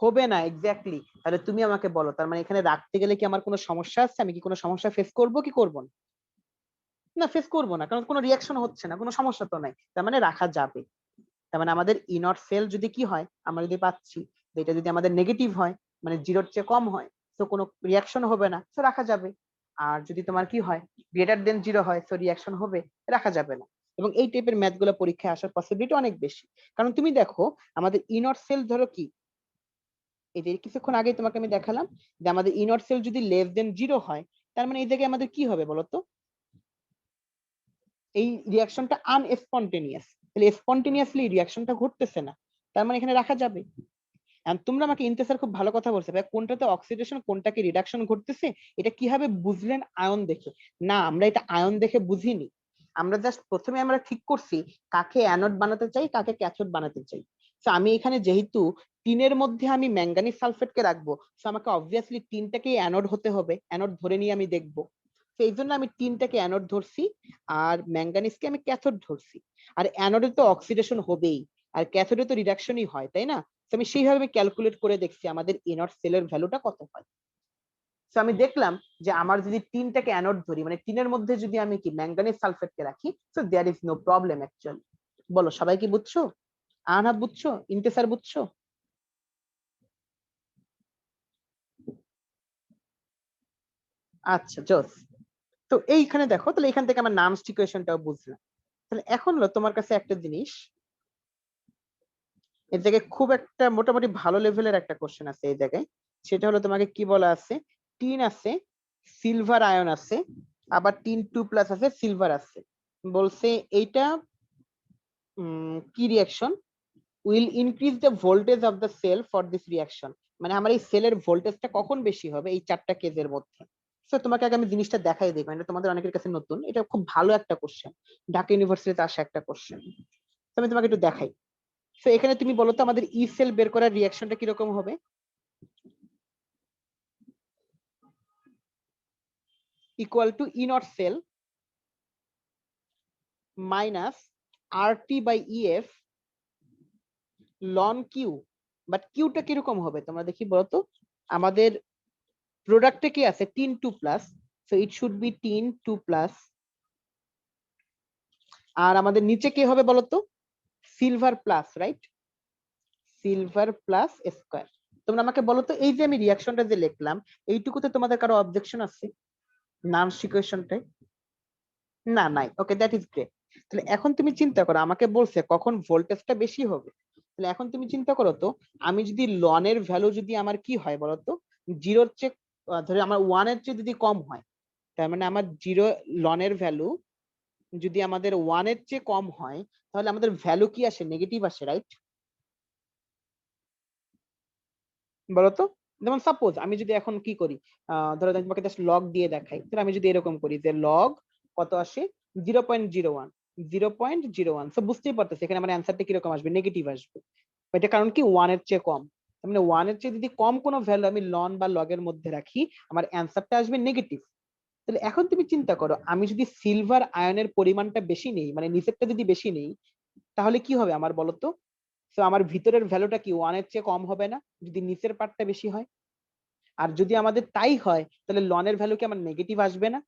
হবে না, এক্স্যাক্টলি। তাহলে তুমি আমাকে বলো, তার মানে এখানে রাখতে গেলে কি আমার কোনো সমস্যা আছে? আমি কি কোনো সমস্যা ফেস করব কি করব না? না, ফেস করবো না, কারণ কোনো রিয়াকশন হচ্ছে না, কোনো সমস্যা তো নাই, তার মানে রাখা যাবে। তার মানে আমাদের ইনট সেল যদি কি হয়, আমরা যদি পাচ্ছি যে এটা যদি আমাদের নেগেটিভ হয়, মানে জিরোর চেয়ে কম হয়, তো কোনো রিয়াকশন হবে না, তো রাখা যাবে। আর যদি তোমার কি হয়, গ্রেটার দেন 0 হয়, তো রিয়াকশন হবে, রাখা যাবে না। এবং এই টাইপের ম্যাথ গুলো পরীক্ষায় আসার পসিবিলিটি অনেক বেশি। কারণ তুমি দেখো, আমাদের ইনট সেল ধরো কি, এই যে কিছুক্ষণ আগে তোমাকে আমি দেখালাম যে আমাদের ইনট সেল যদি লেস দেন 0 হয়, তার মানে এই জায়গায় আমাদের কি হবে বলতো? এই রিয়াকশনটা আনস্পন্টেনিয়াস, তাহলে স্পন্টেনিয়াসলি রিয়াকশনটা ঘটতেছে না, তার মানে এখানে রাখা যাবে। And তোমরা আমাকে ইন্তেসার খুব ভালো কথা বলছে ভাই, কোনটাতে অক্সিডেশন কোনটাকে রিডাকশন ঘটতেছে এটা কিভাবে বুঝলেন? আয়ন দেখে। না, আমরা এটা আয়ন দেখে বুঝিনি। আমরা জাস্ট প্রথমে আমরা ঠিক করছি কাকে অ্যানোড বানাতে চাই, কাকে ক্যাথোড বানাতে চাই। তো আমি এখানে যেহেতু টিনের মধ্যে আমি ম্যাঙ্গানিজ সালফেটকে রাখবো, তো আমাকে অবভিয়াসলি টিনটাকেই অ্যানোড হতে হবে, অ্যানোড ধরে নিয়ে আমি দেখবো। তো এই জন্য আমি টিনটাকে অ্যানোড ধরছি, আর ম্যাঙ্গানিজকে আমি ক্যাথোড ধরছি। আর অ্যানোডে তো অক্সিডেশন হবেই, আর ক্যাথোডে তো রিডাকশনই হয়, তাই না? তো আমি সেইভাবে ক্যালকুলেট করে দেখছি আমাদের ইনট সেলের ভ্যালুটা কত হয়। তো আমি দেখলাম যে আমার যদি টিনটাকে অ্যানোড ধরি, মানে টিনের মধ্যে যদি আমি কি ম্যাঙ্গানিজ সালফেটকে রাখি, so there is no problem actually. বলো সবাই কি বুঝছো? আনহাব বুঝছো? ইন্তেসার বুঝছো? আচ্ছা, জোস। তো এইখানে দেখো, তাহলে এখান থেকে আমার নামস ইকুয়েশনটাও বুঝলাম। তাহলে এখন হলো তোমার কাছে একটা জিনিস, এর জায়গায় খুব একটা মোটামুটি ভালো লেভেলের একটা কোশ্চেন আছে এই জায়গায়। সেটা হলো তোমাকে কি বলা আছে, টিন আছে, সিলভার আয়ন আছে, আবার টিন 2+ আছে, সিলভার আছে। বলছে এইটা কি reaction will increase the voltage of the cell for this reaction. মানে আমার এই সেলের ভোল্টেজটা কখন বেশি হবে এই চারটা কেজের মধ্যে। তো তোমাকে আগে আমি জিনিসটা দেখাই দিই, মানে তোমাদের অনেকের কাছে নতুন, এটা খুব ভালো একটা কোশ্চেন, ঢাকা ইউনিভার্সিটিতে আসা একটা কোশ্চেন। তো আমি তোমাকে একটু দেখাই। তো এখানে তুমি বলো তো আমাদের ই সেল বের করার রিয়াকশনটা কিরকম হবে? Equal to E naught cell minus R T by EF ln Q. But কিউটা কিরকম হবে তোমরা দেখি বলতো? আমাদের প্রোডাক্টে কি আছে? Tin 2+, so it should be tin 2+, আর আমাদের নিচে কি হবে বলতো? Silver plus, right? Silver plus square. তোমরা আমাকে বলো তো, এই যে আমি রিয়াকশনটা যে লিখলাম, এইটুকুতে তোমাদের কারো অবজেকশন আছে নাম সিকুয়েশনটাই? না, নাই। ওকে, দ্যাট ইজ গ্রেট। তাহলে এখন তুমি চিন্তা করো, আমাকে বলছে কখন ভোল্টেজটা বেশি হবে। তাহলে এখন তুমি চিন্তা করো তো, আমি যদি লনের ভ্যালু যদি আমার কি হয় বলতো, জিরোর চেয়ে ধরে আমার 1-এর চেয়ে যদি কম হয়, তার মানে আমার জিরো লনের ভ্যালু যদি আমাদের 1-এর চেয়ে কম হয়, তাহলে আমাদের ভ্যালু কি আসে? নেগেটিভ আসে, রাইট? বলতো, যেমন সাপোজ আমি যদি এখন কি করি, ধরো আমি তোমাকে জাস্ট লগ দিয়ে দেখাই, তাহলে আমি যদি এরকম করি যে লগ কত আসে, 0.01, 0.01, তো বুঝতেই পারতেছি এখানে আমার অ্যান্সারটা কিরকম আসবে? নেগেটিভ আসবে। এটা কারণ কি 1-এর চেয়ে কম, তার মানে 1-এর চেয়ে যদি কম কোনো ভ্যালু আমি লন বা লগের মধ্যে রাখি, আমার অ্যান্সারটা আসবে নেগেটিভ। তাহলে এখন তুমি চিন্তা করো, আমি যদি সিলভার আয়নের পরিমাণটা বেশি নেই, মানে নিচেরটা যদি বেশি নেই, তাহলে কি হবে আমার বলতো? তো আমার ভিতরের ভ্যালুটা কি 1-এর চেয়ে কম হবে না যদি নিচের পার্টটা বেশি হয়? আর যদি আমাদের তাই হয়, তাহলে লনের ভ্যালু কি আমার নেগেটিভ আসবে না?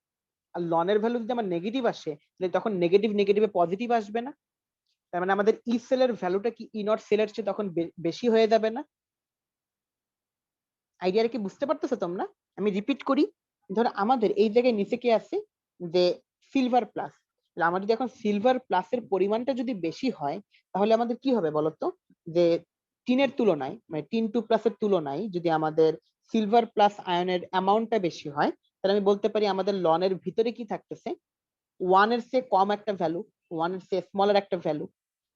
আর লনের ভ্যালু যদি আমার নেগেটিভ আসে, তাহলে তখন নেগেটিভ নেগেটিভে পজিটিভ আসবে না? তার মানে আমাদের ই সেলের ভ্যালুটা কি ই নট সেলের চেয়ে তখন বেশি হয়ে যাবে না? আইডিয়া কি বুঝতে পারতেছো তোমরা? আমি রিপিট করি, ধরো আমাদের এই জায়গায় নিচে কি আছে যে সিলভার প্লাস, আমার যদি এখন সিলভার প্লাসের পরিমাণটা যদি বেশি হয় তাহলে আমাদের কি হবে বলতো, যে টিনের তুলনায় মানে টিন টু প্লাসের তুলনায় যদি আমাদের সিলভার প্লাস আয়নের অ্যামাউন্টটা বেশি হয়, তাহলে আমি বলতে পারি আমাদের লনের ভিতরে কি থাকতেছে, ওয়ান এর চেয়ে কম একটা ভ্যালু, ওয়ান এর চেয়ে স্মলার একটা ভ্যালু।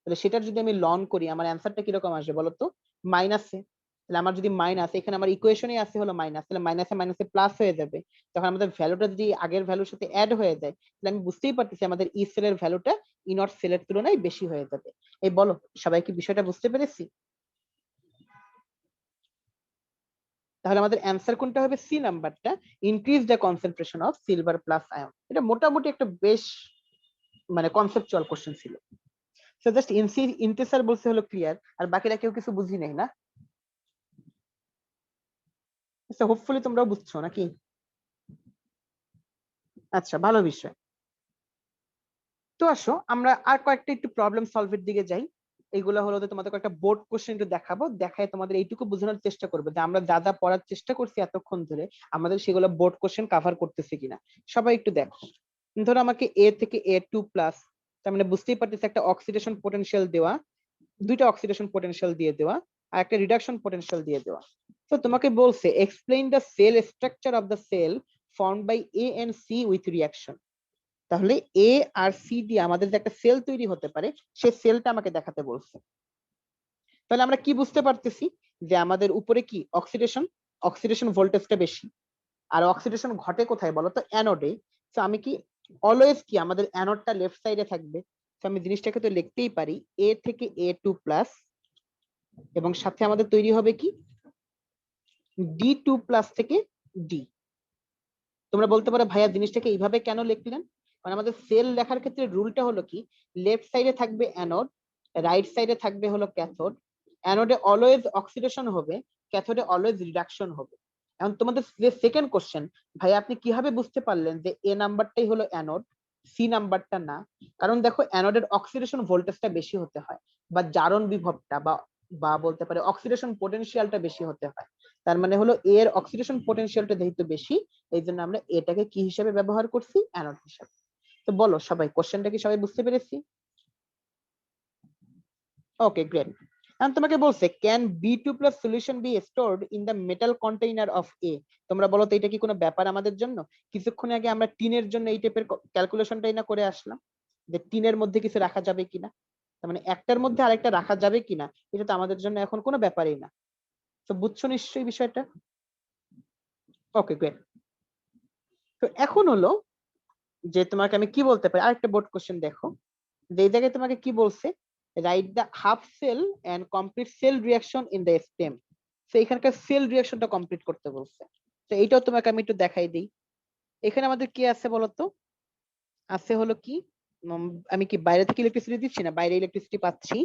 তাহলে সেটার যদি আমি লন করি আমার অ্যান্সারটা কিরকম আসবে বলতো, মাইনাসে। তাহলে আমার যদি মাইনাস, এখানে আমার ইকুয়েশনে আছে হলো মাইনাস, তাহলে মাইনাসে মাইনাসে প্লাস হয়ে যাবে। তখন আমাদের ভ্যালুটা যদি আগের ভ্যালুর সাথে অ্যাড হয়ে যায়, তাহলে আমি বুঝতেই পারতেছি আমাদের ই সেলের ভ্যালুটা ই নট সেলের তুলনায় বেশি হয়ে যাবে। এই বলো সবাই কি বিষয়টা বুঝতে পেরেছি? তাহলে আমাদের অ্যান্সার কোনটা হবে, সি নাম্বারটা, increase the concentration of silver plus ion. এটা মোটামুটি একটা বেশ মানে কনসেপচুয়াল কোশ্চেন ছিল। সো জাস্ট ইন্টিসার বলছে হলো ক্লিয়ার, আর বাকিরা কেউ কিছু বুঝি নাই না? আচ্ছা, হোপফুলি তোমরাও বুঝছো নাকি? আচ্ছা, ভালো বিষয়। তো আসো আমরা আর কয়েকটা একটু প্রবলেম সলভের দিকে যাই। এইগুলো হলো যে তোমাদের কয়েকটা বোর্ড কোশ্চেন একটু দেখাবো, দেখায় তোমাদের এইটুকু বোঝানোর চেষ্টা করবো যে আমরা যা যা পড়ার চেষ্টা করছি এতক্ষণ ধরে আমাদের সেগুলো বোর্ড কোশ্চেন কভার করতেছে কিনা। সবাই একটু দেখো, ধরো আমাকে এ থেকে A2+, তার মানে বুঝতেই পারতেছি একটা অক্সিডেশন পোটেনশিয়াল দেওয়া, দুইটা অক্সিডেশন পোটেনশিয়াল দিয়ে দেওয়া, আর একটা রিডাকশন পোটেনশিয়াল দিয়ে দেওয়া। তো তোমাকে বলছে explain the cell structure of the cell formed by A and C with reaction. তাহলে এ আর সি দিয়ে আমাদের যে একটা সেল তৈরি হতে পারে সেই সেলটা আমাকে দেখাতে বলছে। তাহলে আমরা কি বুঝতে পারতেছি যে আমাদের উপরে কি অক্সিডেশন, অক্সিডেশন ভোল্টেজটা বেশি, আর অক্সিডেশন ঘটে কোথায় বলতো, অ্যানোডে। তো আমি কি অলওয়েজ কি আমাদের অ্যানোডটা লেফট সাইডে থাকবে, তো আমি জিনিসটাকে তো লিখতেই পারি এ থেকে A2+, এবং সাথে আমাদের তৈরি হবে কি D2+ থেকে ডি। তোমরা বলতে পারো ভাইয়া জিনিসটাকে এইভাবে কেন লিখলেন, মানে আমাদের সেল লেখার ক্ষেত্রে রুলটা হলো কি, লেফট সাইডে থাকবে অ্যানোড, রাইট সাইডে থাকবে হলো ক্যাথোড। অ্যানোডে অলওয়েজ অক্সিডেশন হবে, ক্যাথোডে অলওয়েজ রিডাকশন হবে। এখন তোমাদের যে সেকেন্ড কোশ্চেন, ভাই আপনি কিভাবে বুঝতে পারলেন যে এ নাম্বারটাই হলো অ্যানোড, সি নাম্বারটা না? কারণ দেখো অ্যানোডের অক্সিডেশন ভোল্টেজটা বেশি হতে হয়, বা জারণ বিভবটা বা বা বলতে পারে অক্সিডেশন পোটেনশিয়ালটা বেশি হতে হয়। তার মানে হলো এর অক্সিডেশন পোটেনশিয়ালটা যেহেতু বেশি, এই জন্য আমরা এটাকে কি হিসেবে ব্যবহার করছি, অ্যানোড হিসাবে। তো বলো সবাই, কোশ্চেনটা কি সবাই বুঝতে পেরেছি? Okay, great. এখন তোমাকে বলছে can B2+ solution be stored in the metal container of A. তোমরা বলো তো এটা কি কোনো ব্যাপার আমাদের জন্য? কিছুক্ষণ আগে আমরা টিনের জন্য এই টাইপের ক্যালকুলেশনটাই না করে আসলাম, যে টিনের মধ্যে কিছু রাখা যাবে কিনা, তার মানে একটার মধ্যে আরেকটা রাখা যাবে কিনা, এটা তো আমাদের জন্য এখন কোনো ব্যাপারই না। তো বুঝছো নিশ্চয়ই বিষয়টা? ওকে, গ্রেট। তো এখন হলো যে তোমাকে আমি কি বলতে পারি, আরেকটা বোর্ড কোশ্চেন দেখো, যে এই জায়গায় তোমাকে কি বলছে, write the half cell and complete cell reaction in the stem. তো এখানকার সেল রিঅ্যাকশনটা কমপ্লিট করতে বলছে। তো এইটাও তোমাকে আমি একটু দেখাই দিই। এখানে আমাদের কি আছে বলতো, আছে হলো কি, আমি কি বাইরে থেকে ইলেকট্রিসিটি দিচ্ছি না, বাইরে ইলেকট্রিসিটি পাচ্ছি।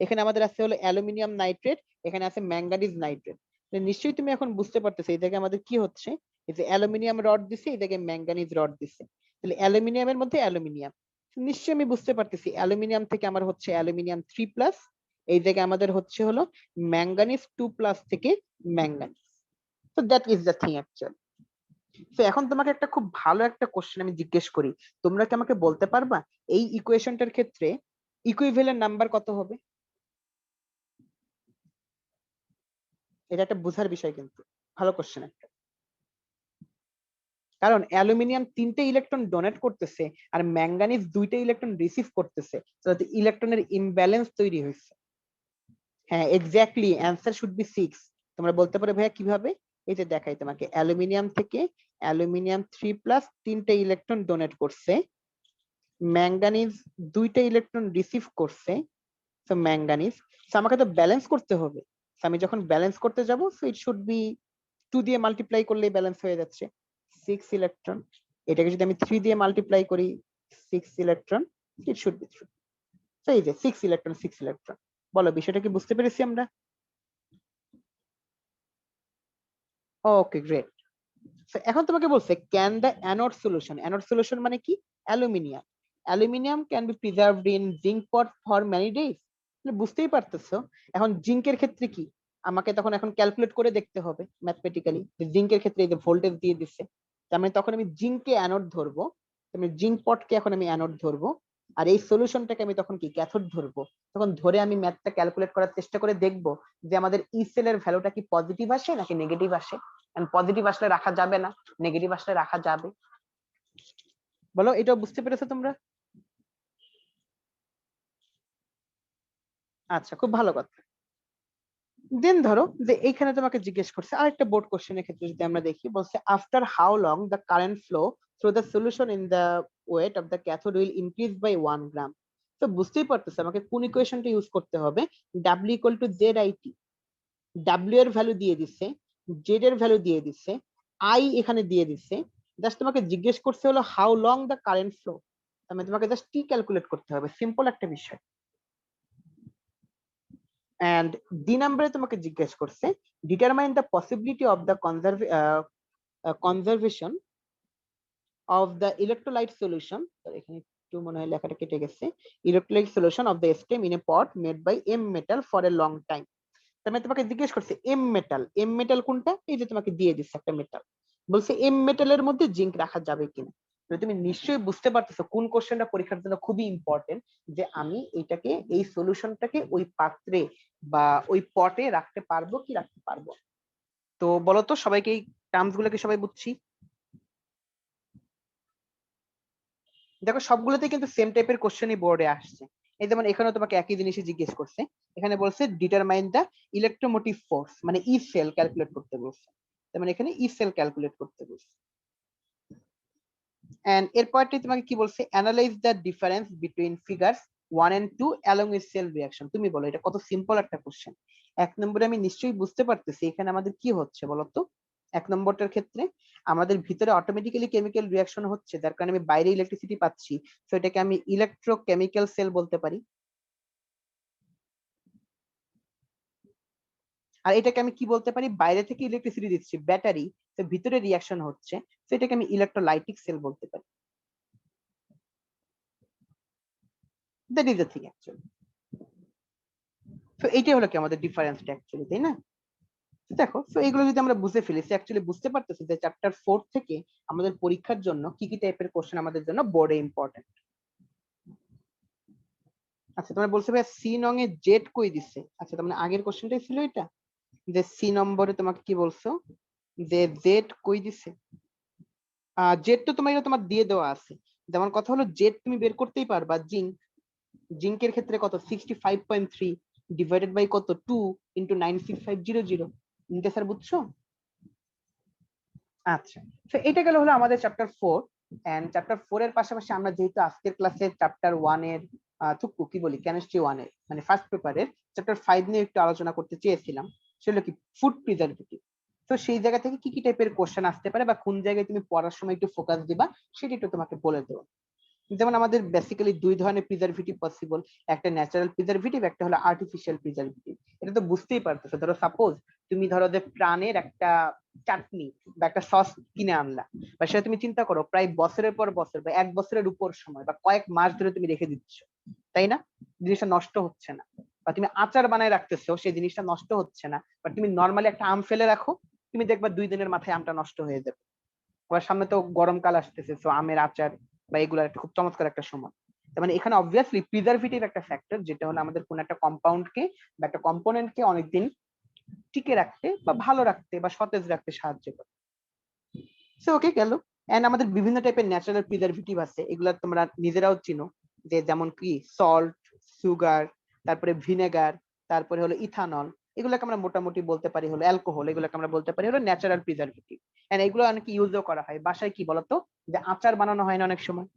এখানে আমাদের আছে হলো অ্যালুমিনিয়াম নাইট্রেট, এখানে আছে ম্যাঙ্গানিজ নাইট্রেট। নিশ্চয়ই তুমি এখন বুঝতে পারতেছো এই জায়গায় আমাদের কি হচ্ছে, এই যে অ্যালুমিনিয়াম রড দিছে, এই জায়গায় ম্যাঙ্গানিজ রড দিছে। তাহলে অ্যালুমিনিয়ামের মধ্যে অ্যালুমিনিয়াম, নিশ্চয়ই আমি বুঝতে পারতেছি অ্যালুমিনিয়াম থেকে আমার হচ্ছে অ্যালুমিনিয়াম 3+, এই জায়গায় আমাদের হচ্ছে হলো ম্যাঙ্গানিজ 2+ থেকে ম্যাঙ্গানিজ। তো that is the thing actually. তো এখন তোমাকে একটা খুব ভালো একটা কোশ্চেন আমি জিজ্ঞেস করি, তোমরা কি আমাকে বলতে পারবা এই ইকুয়েশনটার ক্ষেত্রে ইকুইভ্যালেন্ট নাম্বার কত হবে? এটা একটা বোঝার বিষয়, কিন্তু ভালো কোশ্চেন একটা। কারণ অ্যালুমিনিয়াম 3টে ইলেকট্রন ডোনেট করতেছে আর ম্যাঙ্গানিজ 2টে ইলেকট্রন রিসিভ করতেছে, তো ইলেকট্রনের ইমব্যালেন্স তৈরি হয়েছে। হ্যাঁ, এক্স্যাক্টলি, অ্যান্সার শুড বি 6। তোমরা বলতে পারো ভাইয়া কিভাবে, এই যে দেখাই তোমাকে, অ্যালুমিনিয়াম থেকে অ্যালুমিনিয়াম 3+ 3টে ইলেকট্রন ডোনেট করছে, ম্যাঙ্গানিজ 2টে ইলেকট্রন রিসিভ করছে, তো ম্যাঙ্গানিজ, আমাকে তো ব্যালেন্স করতে হবে। আমি যখন ব্যালেন্স করতে যাব, সো ইট শুড বি 2 দিয়ে মাল্টিপ্লাই করলেই ব্যালেন্স হয়ে যাচ্ছে, 6 ইলেকট্রন। এটাকে যদি আমি 3 দিয়ে মাল্টিপ্লাই করি, 6 ইলেকট্রন, ইট শুড বি 3। তো এই যে 6 ইলেকট্রন। বলো বিষয়টা কি বুঝতে পেরেছি আমরা? ওকে, গ্রেট। এখন তোমাকে বলছে can the anode solution, anode solution মানে কি, aluminium, aluminium can be preserved in zinc pot for many days. বুঝতেই পারতেছো এখন জিঙ্কের ক্ষেত্রে কি আমাকে তখন এখন ক্যালকুলেট করে দেখতে হবে ম্যাথমেটিক্যালি যে জিঙ্কের ক্ষেত্রে এই যে ভোল্টেজ দিয়ে দিচ্ছে, তার মানে তখন আমি জিঙ্ককে অ্যানোড ধরবো, আমি জিঙ্ক পটকে এখন আমি অ্যানোড ধরবো, আর এই সলিউশনটাকে আমি তখন কি ক্যাথোড ধরবো। তখন ধরে আমি ম্যাথটা ক্যালকুলেট করার চেষ্টা করে দেখবো যে আমাদের ই সেলের ভ্যালুটা কি পজিটিভ আসে নাকি নেগেটিভ আসে। পজিটিভ আসলে রাখা যাবে না, নেগেটিভ আসলে রাখা যাবে। বলো এটাও বুঝতে পেরেছো তোমরা? আচ্ছা, খুব ভালো কথা। দেন ধরো যে এইখানে তোমাকে জিজ্ঞেস করছে আরেকটা বোর্ড কোশ্চেনের ক্ষেত্রে যদি আমরা দেখি, বলছে after how long the current flow through the solution in the weight of the cathode will increase by 1 gram. তো বুঝতেই পারতেছে আমাকে কোন ইকুয়েশনটা ইউজ করতে হবে। W equal to Z I T, W এর ভ্যালু দিয়ে দিচ্ছে, জেড এর ভ্যালু দিয়ে দিচ্ছে, আই এখানে দিয়ে দিচ্ছে, জাস্ট তোমাকে জিজ্ঞেস করছে হলো how long the current flow, তার মানে তোমাকে জাস্ট টি ক্যালকুলেট করতে হবে, সিম্পল একটা বিষয়। এন্ড ডি নাম্বারে তোমাকে জিজ্ঞেস করছে determine the possibility of the conservation of the electrolyte solution. এখানে একটু মনে হয় লেখাটা কেটে গেছে, electrolyte solution of the stem in a pot made by M metal for a long time. তার তোমাকে জিজ্ঞেস করছে এম মেটাল, এম মেটাল কোনটা, এই যে তোমাকে দিয়ে দিচ্ছে একটা মেটাল, বলছে এম মেটালের মধ্যে জিঙ্ক রাখা যাবে কিনা। তুমি নিশ্চয়ই বুঝতে পারতেছো কোন কোশ্চেনটা পরীক্ষার জন্য খুবই ইম্পর্টেন্ট, যে আমি এইটাকে এই সলিউশনটাকে ওই পাত্রে বা ওই পটে রাখতে পারবো কি রাখতে পারবো। তো বলতো সবাইকে এই টার্মস গুলোকে সবাই বুঝছি? দেখো সবগুলোতে কিন্তু সেম টাইপের কোশ্চেনই বোর্ডে আসছে। এই যেমন এখানেও তোমাকে একই জিনিসই জিজ্ঞেস করছে, এখানে বলছে ডিটারমাইন দ্য ইলেকট্রোমোটিভ ফোর্স, মানে ই সেল ক্যালকুলেট করতে বলছে, তার মানে এখানে ই সেল ক্যালকুলেট করতে বলছে। এন্ড এরপরটি তোমাকে কি বলছে, analyse the difference between figures 1 and 2 along with cell reaction. তুমি বলো এটা কত সিম্পল একটা কোশ্চেন। এক নম্বরে আমি নিশ্চয়ই বুঝতে পারতেছি এখানে আমাদের কি হচ্ছে বলতো। এক নম্বরটার ক্ষেত্রে আমাদের ভিতরে অটোমেটিক্যালি কেমিক্যাল রিঅ্যাকশন হচ্ছে, যার কারণে আমি বাইরে ইলেকট্রিসিটি পাচ্ছি, তো এটাকে আমি ইলেকট্রোকেমিক্যাল সেল বলতে পারি। আর এটাকে আমি কি বলতে পারি, বাইরে থেকে ইলেকট্রিসিটি দিচ্ছি ব্যাটারি, তো ভিতরে রিঅ্যাকশন হচ্ছে, তো এটাকে আমি ইলেকট্রোলাইটিক সেল বলতে পারি। That is the thing actually. তো এইটাই হলো কি আমাদের ডিফারেন্সটা অ্যাকচুয়ালি, তাই না? দেখো তো এইগুলো যদি আমরা বুঝে ফেলি, অ্যাকচুয়ালি বুঝতে পারতেছি যে চ্যাপ্টার 4 থেকে আমাদের পরীক্ষার জন্য কি কি টাইপের কোশ্চেন আমাদের জন্য বোর্ডে ইম্পর্টেন্ট। আচ্ছা তোমরা বলছো ভাই সি নং এ জেড কই দিছে, আচ্ছা তার মানে আগের কোশ্চেনটাই ছিল এটা, যে সি নম্বরে তোমাকে কি বলছো যে জেড কই দিছে। জেড তো তোমার তোমার দিয়ে দেওয়া আছে, যেমন কথা হলো জেড তুমি বের করতেই পারবা, জিঙ্ক, জিঙ্কের ক্ষেত্রে কত 65.3 ডিভাইডেড বাই কত 2 ইন্টু 96500। নিতে স্যার বুঝছো? আচ্ছা, তো এটা গেল হলো আমাদের চ্যাপ্টার 4। এন্ড চ্যাপ্টার 4 এর পাশাপাশি আমরা যেহেতু আজকের ক্লাসে চ্যাপ্টার 1 এর টুকু কি বলি কেমিস্ট্রি 1 এর মানে ফার্স্ট পেপারের চ্যাপ্টার 5 নিয়ে একটু আলোচনা করতে চেয়েছিলাম, সেটা কি ফুড প্রিজারভেটিভ। তো সেই জায়গা থেকে কি কি টাইপের কোশ্চেন আসতে পারে বা কোন জায়গায় তুমি পড়ার সময় একটু ফোকাস দিবা সেটা একটু তোমাকে বলে দেবো। যেমন আমাদের বেসিক্যালি দুই ধরনের প্রিজারভেটিভ পসিবল, একটা ন্যাচারাল প্রিজারভেটিভ, একটা হলো আর্টিফিশিয়াল প্রিজারভেটিভ। এটা তো বুঝতেই পারতেছো, ধরো সাপোজ তুমি ধরো যে প্রাণের একটা চাটনি বা একটা সস কিনে আনলা, বা সেটা তুমি চিন্তা করো প্রায় বছরের পর বছর বা 1 বছরের উপর সময় বা কয়েক মাস ধরে তুমি রেখে দিচ্ছ, তাই না? জিনিসটা নষ্ট হচ্ছে না। বা তুমি আচার বানায় রাখতেছো, সেই জিনিসটা নষ্ট হচ্ছে না, বা তুমি নর্মালি একটা আম ফেলে রাখো, তুমি দেখবা 2 দিনের মাথায় আমটা নষ্ট হয়ে যাবে। আবার সামনে তো গরমকাল আসতেছে, তো আমের আচার বা এগুলো একটা খুব চমৎকার একটা সময়। তার মানে এখানে অবভিয়াসলি প্রিজারভেটিভ একটা ফ্যাক্টর, যেটা হলো আমাদের কোন একটা কম্পাউন্ডকে বা একটা কম্পোনেন্টকে অনেকদিন টিকে রাখতে বা ভালো রাখতে বা সতেজ রাখতে সাহায্য করে। সো ওকে গেল। এন্ড আমাদের বিভিন্ন টাইপের ন্যাচারাল প্রিজারভেটিভ আছে, এগুলা তোমরা নিজেরাও চিনো, যে যেমন কি সল্ট, সুগার, তারপরে ভিনেগার, তারপরে হলো ইথানল, এগুলোকে আমরা মোটামুটি বলতে পারি হলো অ্যালকোহল, এগুলোকে আমরা বলতে পারি হলো ন্যাচারাল প্রিজারভেটিভ। এন্ড এগুলো অনেক ইউজও করা হয় বাসায়, কি বলতো, যে আচার বানানো হয় না অনেক সময়,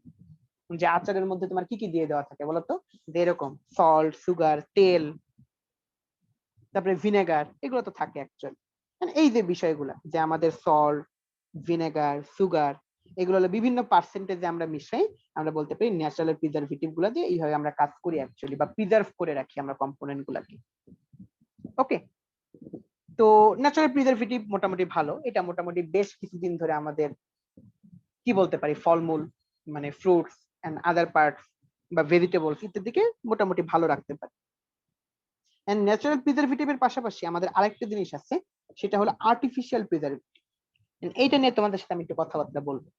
যে আচারের মধ্যে তোমার কি কি দিয়ে দেওয়া থাকে বলতো, যে এরকম সল্ট, সুগার, তেল, তারপরে ভিনেগার, এগুলো তো থাকে অ্যাকচুয়ালি। এই যে বিষয়গুলা যে আমাদের সল্ট, ভিনেগার, সুগার, এগুলো হলো বিভিন্ন পার্সেন্টেজে আমরা মিশাই, আমরা বলতে পারি ন্যাচারাল প্রিজারভেটিভ গুলা দিয়ে এইভাবে আমরা কাজ করি অ্যাকচুয়ালি, বা প্রিজার্ভ করে রাখি আমরা কম্পোনেন্ট গুলাকে। ওকে, তো ন্যাচারাল প্রিজারভেটিভ মোটামুটি ভালো, এটা মোটামুটি বেশ কিছুদিন ধরে আমাদের কি বলতে পারি ফলমূল মানে ফ্রুটস এন্ড আদার পার্টস বা ভেজিটেবলস ইত্যাদিকে মোটামুটি ভালো রাখতে পারে। এন্ড ন্যাচারাল প্রিজারভেটিভের পাশাপাশি আমাদের আরেকটা জিনিস আছে, সেটা হলো আর্টিফিশিয়াল প্রিজারভেটিভ। এইটা নিয়ে তোমাদের সাথে আমি একটু কথাবার্তা বলবো।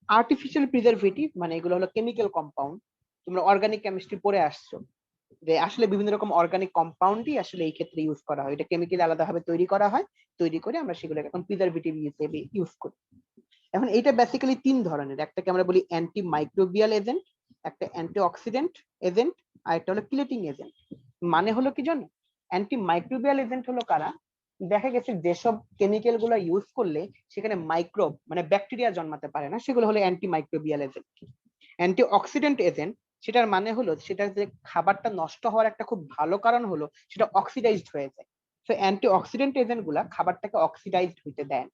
আর্টিফিশিয়াল প্রিজারভেটিভ মানে এগুলো হলো কেমিক্যাল কম্পাউন্ড। তোমরা অর্গানিক কেমিস্ট্রি পড়ে আসছো যে আসলে বিভিন্ন রকম অর্গানিক কম্পাউন্ডই আসলে এই ক্ষেত্রে ইউজ করা হয়। এটা কেমিক্যাল আলাদাভাবে তৈরি করা হয়, তৈরি করে আমরা সেগুলোকে এখন প্রিজারভেটিভ হিসেবে ইউজ করি। এখন এইটা বেসিক্যালি তিন ধরনের, একটাকে আমরা বলি অ্যান্টি মাইক্রোবিয়াল এজেন্ট, একটা অ্যান্টি অক্সিডেন্ট এজেন্ট, আর একটা হলো কিলেটিং এজেন্ট। মানে হলো কি জানো, অ্যান্টি মাইক্রোবিয়াল এজেন্ট হলো কারা? দেখা গেছে যেসব কেমিক্যাল গুলো ইউজ করলে সেখানে মাইক্রোব মানে ব্যাকটেরিয়া জন্মাতে পারে না, সেগুলো হলো anti microbial agent. Anti oxidant agent সেটার মানে হলো সেটা যে খাবারটা নষ্ট হওয়ার একটা খুব ভালো কারণ হলো সেটা অক্সিডাইজড হয়ে যায়। তো অ্যান্টি অক্সিডেন্ট এজেন্ট গুলা খাবারটাকে অক্সিডাইজড হইতে দেয় না।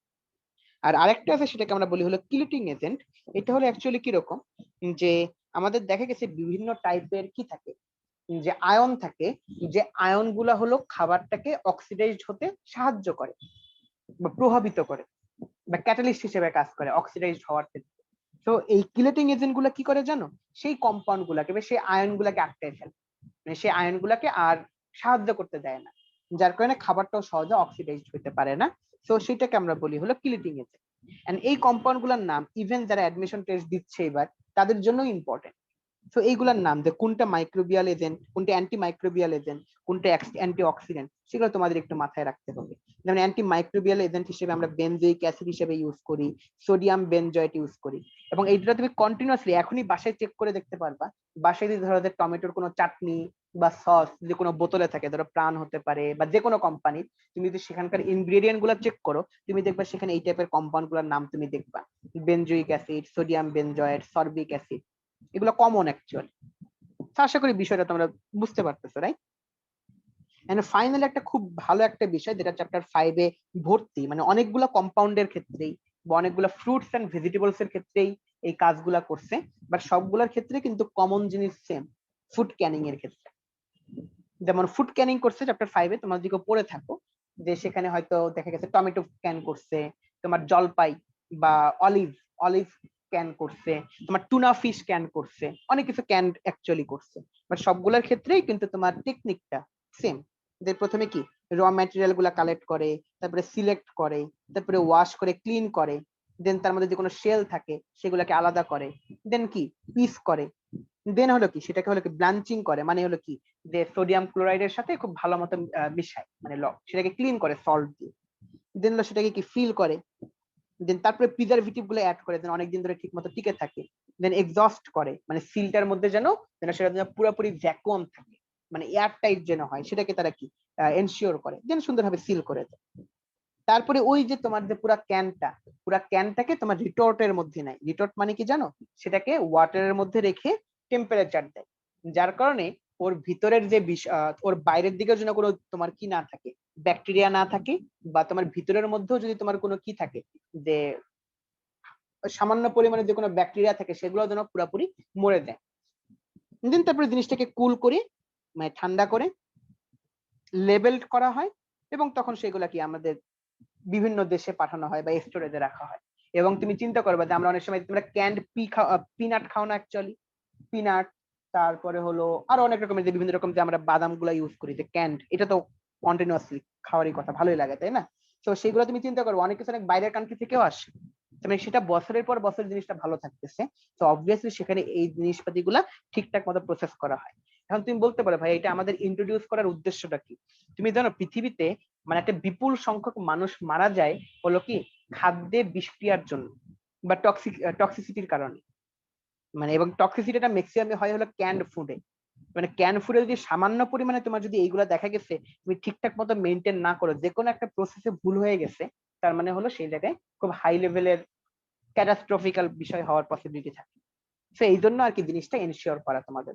আর আরেকটা আছে সেটাকে আমরা বলি হলো কিলেটিং এজেন্ট। এটা হলো অ্যাকচুয়ালি কিরকম, যে আমাদের দেখা গেছে বিভিন্ন টাইপের কি থাকে, যে আয়ন থাকে, যে আয়ন গুলা হলো খাবারটাকে অক্সিডাইজড হতে সাহায্য করে বা প্রভাবিত করে বা ক্যাটালিস্ট হিসেবে কাজ করে অক্সিডাইজড হওয়ার ক্ষেত্রে। তো এই কিলেটিং এজেন্ট গুলা কি করে জানো, সেই কম্পাউন্ড গুলাকে বা সেই আয়ন গুলাকে আটকায় ফেলে, মানে সেই আয়ন গুলাকে আর সাহায্য করতে দেয় না, যার কারণে খাবারটাও সহজে অক্সিডাইজড হতে পারে না। তো সেটাকে আমরা বলি হলো কিলেটিং এজেন্ট। এন্ড এই কম্পাউন্ড গুলার নাম ইভেন যারা অ্যাডমিশন টেস্ট দিচ্ছে এবার তাদের জন্য ইম্পর্টেন্ট। তো এইগুলার নাম যে কোনটা মাইক্রোবিয়াল এজেন্ট, কোনটা অ্যান্টি মাইক্রোবিয়াল এজেন্ট, কোনটা অ্যান্টি অক্সিডেন্ট, সেগুলো তোমাদের একটু মাথায় রাখতে হবে। যেমন অ্যান্টি মাইক্রোবিয়াল এজেন্ট হিসেবে আমরা বেনজোইক অ্যাসিড হিসেবে ইউজ করি, সোডিয়াম বেনজয়েট ইউজ করি। এবং এইটা তুমি কন্টিনিউয়াসলি এখনই বাসায় চেক করে দেখতে পারবা। বাসায় যদি ধরো যে টমেটোর কোনো চাটনি বা সস যে কোনো বোতলে থাকে, ধরো প্রাণ হতে পারে বা যে কোনো কোম্পানির, তুমি যদি সেখানকার ইনগ্রেডিয়েন্ট গুলো চেক করো, তুমি দেখবা সেখানে এই টাইপের কম্পাউন্ড গুলোর নাম তুমি দেখবা, benzoic acid, sodium benzoate, sorbic acid, এগুলো কমন অ্যাকচুয়ালি। আশা করি বিষয়টা তোমরা বুঝতে পারতেছো, রাইট? এন্ড ফাইনালি একটা খুব ভালো একটা বিষয় যেটা চ্যাপ্টার 5 এ ভর্তি, মানে অনেকগুলো কম্পাউন্ডের ক্ষেত্রেই বা অনেকগুলো ফ্রুটস এন্ড ভেজিটেবলস এর ক্ষেত্রেই এই কাজগুলা করছে, বাট সবগুলোর ক্ষেত্রে কিন্তু কমন জিনিস সেম, ফুড ক্যানিং এর ক্ষেত্রে। যেমন ফুড ক্যানিং করছে চ্যাপ্টার 5 এ, তোমরা যদি পড়ে থাকো যে সেখানে হয়তো দেখা গেছে টমেটো ক্যান করছে, তোমার জলপাই বা অলিভ অলিভ ক্যান করছে, তোমার টুনা ফিশ ক্যান করছে, অনেক কিছু ক্যান অ্যাকচুয়ালি করছে। বাট সবগুলোর ক্ষেত্রেই কিন্তু তোমার টেকনিকটা সেম। যে প্রথমে কি র ম্যাটেরিয়াল গুলা কালেক্ট করে, তারপরে সিলেক্ট করে, তারপরে ওয়াশ করে ক্লিন করে, দেন তার মধ্যে যে কোনো শেল থাকে সেগুলোকে আলাদা করে, দেন কি পিস করে, দেন হলো কি সেটাকে হলো কি ব্লাঞ্চিং করে, মানে হলো কি যে সোডিয়াম ক্লোরাইডের সাথে খুব ভালো মতো মিশায়, মানে সেটাকে ক্লিন করে সল্ট দিয়ে, দেন হলো সেটাকে কি ফিল করে, দেন তারপরে প্রিজারভেটিভ গুলো অ্যাড করে দেন অনেকদিন ধরে ঠিক মতো টিকে থাকে, দেন এক্সস্ট করে মানে সিলটার মধ্যে যেন যেন সেটা যেন পুরোপুরি ভ্যাকুয়াম থাকে, মানে এয়ার টাইট যেন হয় সেটাকে তারা কি এনশিওর করে, দেন সুন্দরভাবে সিল করে দেয়। তারপরে ওই যে তোমার যে পুরা ক্যানটাকে তোমার রিটর্টের মধ্যে নেয়। রিটর্ট মানে কি জানো, সেটাকে ওয়াটারের মধ্যে রেখে টেম্পারেচার দেয়, যার কারণে ওর ভিতরের যে ওর বাইরের দিকে যেন কোনো তোমার কি না থাকে, ব্যাকটেরিয়া না থাকে, বা তোমার ভিতরের মধ্যেও যদি তোমার কোনো কি থাকে যে সামান্য পরিমাণে যে কোনো ব্যাকটেরিয়া থাকে সেগুলো যেন পুরোপুরি মরে দেয়। দেন তারপরে জিনিসটাকে কুল করে মানে ঠান্ডা করে লেবেলড করা হয়, এবং তখন সেগুলা কি আমাদের বিভিন্ন দেশে পাঠানো হয় বা স্টোরেজে রাখা হয়। এবং তুমি চিন্তা করবে যে আমরা অনেক সময় তোমরা ক্যান্ড পিনাট খাও না অ্যাকচুয়ালি, পিনাট, তারপরে হলো আরো অনেক রকমের যে বিভিন্ন রকম যে আমরা বাদাম গুলা ইউজ করি যে ক্যান্ড, এটা তো কন্টিনিউয়াসলি খাওয়ারই কথা, ভালোই লাগে তাই না? তো সেগুলো তুমি চিন্তা করবে অনেক কিছু অনেক বাইরের কান্ট্রি থেকেও আসে, মানে সেটা বছরের পর বছর জিনিসটা ভালো থাকতেছে, তো অবভিয়াসলি সেখানে এই জিনিসপাতি গুলা ঠিকঠাক মতো প্রসেস করা হয়। এখন তুমি বলতে পারো ভাই এটা আমাদের ইন্ট্রোডিউস করার উদ্দেশ্যটা কি? তুমি জানো পৃথিবীতে মানে একটা বিপুল সংখ্যক মানুষ মারা যায় হলো কি খাদ্যে বিষক্রিয়ার জন্য বা টক্সিসিটির কারণে, মানে এবং টক্সিসিটিটা ম্যাক্সিমাম হয় হলো ক্যান্ড ফুডে। মানে ক্যান ফুডে যদি সামান্য পরিমাণে তোমার যদি এইগুলা দেখা গেছে তুমি ঠিকঠাক মতো মেনটেন না করো, যে কোনো একটা প্রসেসে ভুল হয়ে গেছে, তার মানে হলো সেই জায়গায় খুব হাই লেভেলের ক্যাটাস্ট্রফিক্যাল বিষয় হওয়ার পসিবিলিটি থাকে। তো এই জন্য আর কি জিনিসটা এনশিওর করা তোমাদের।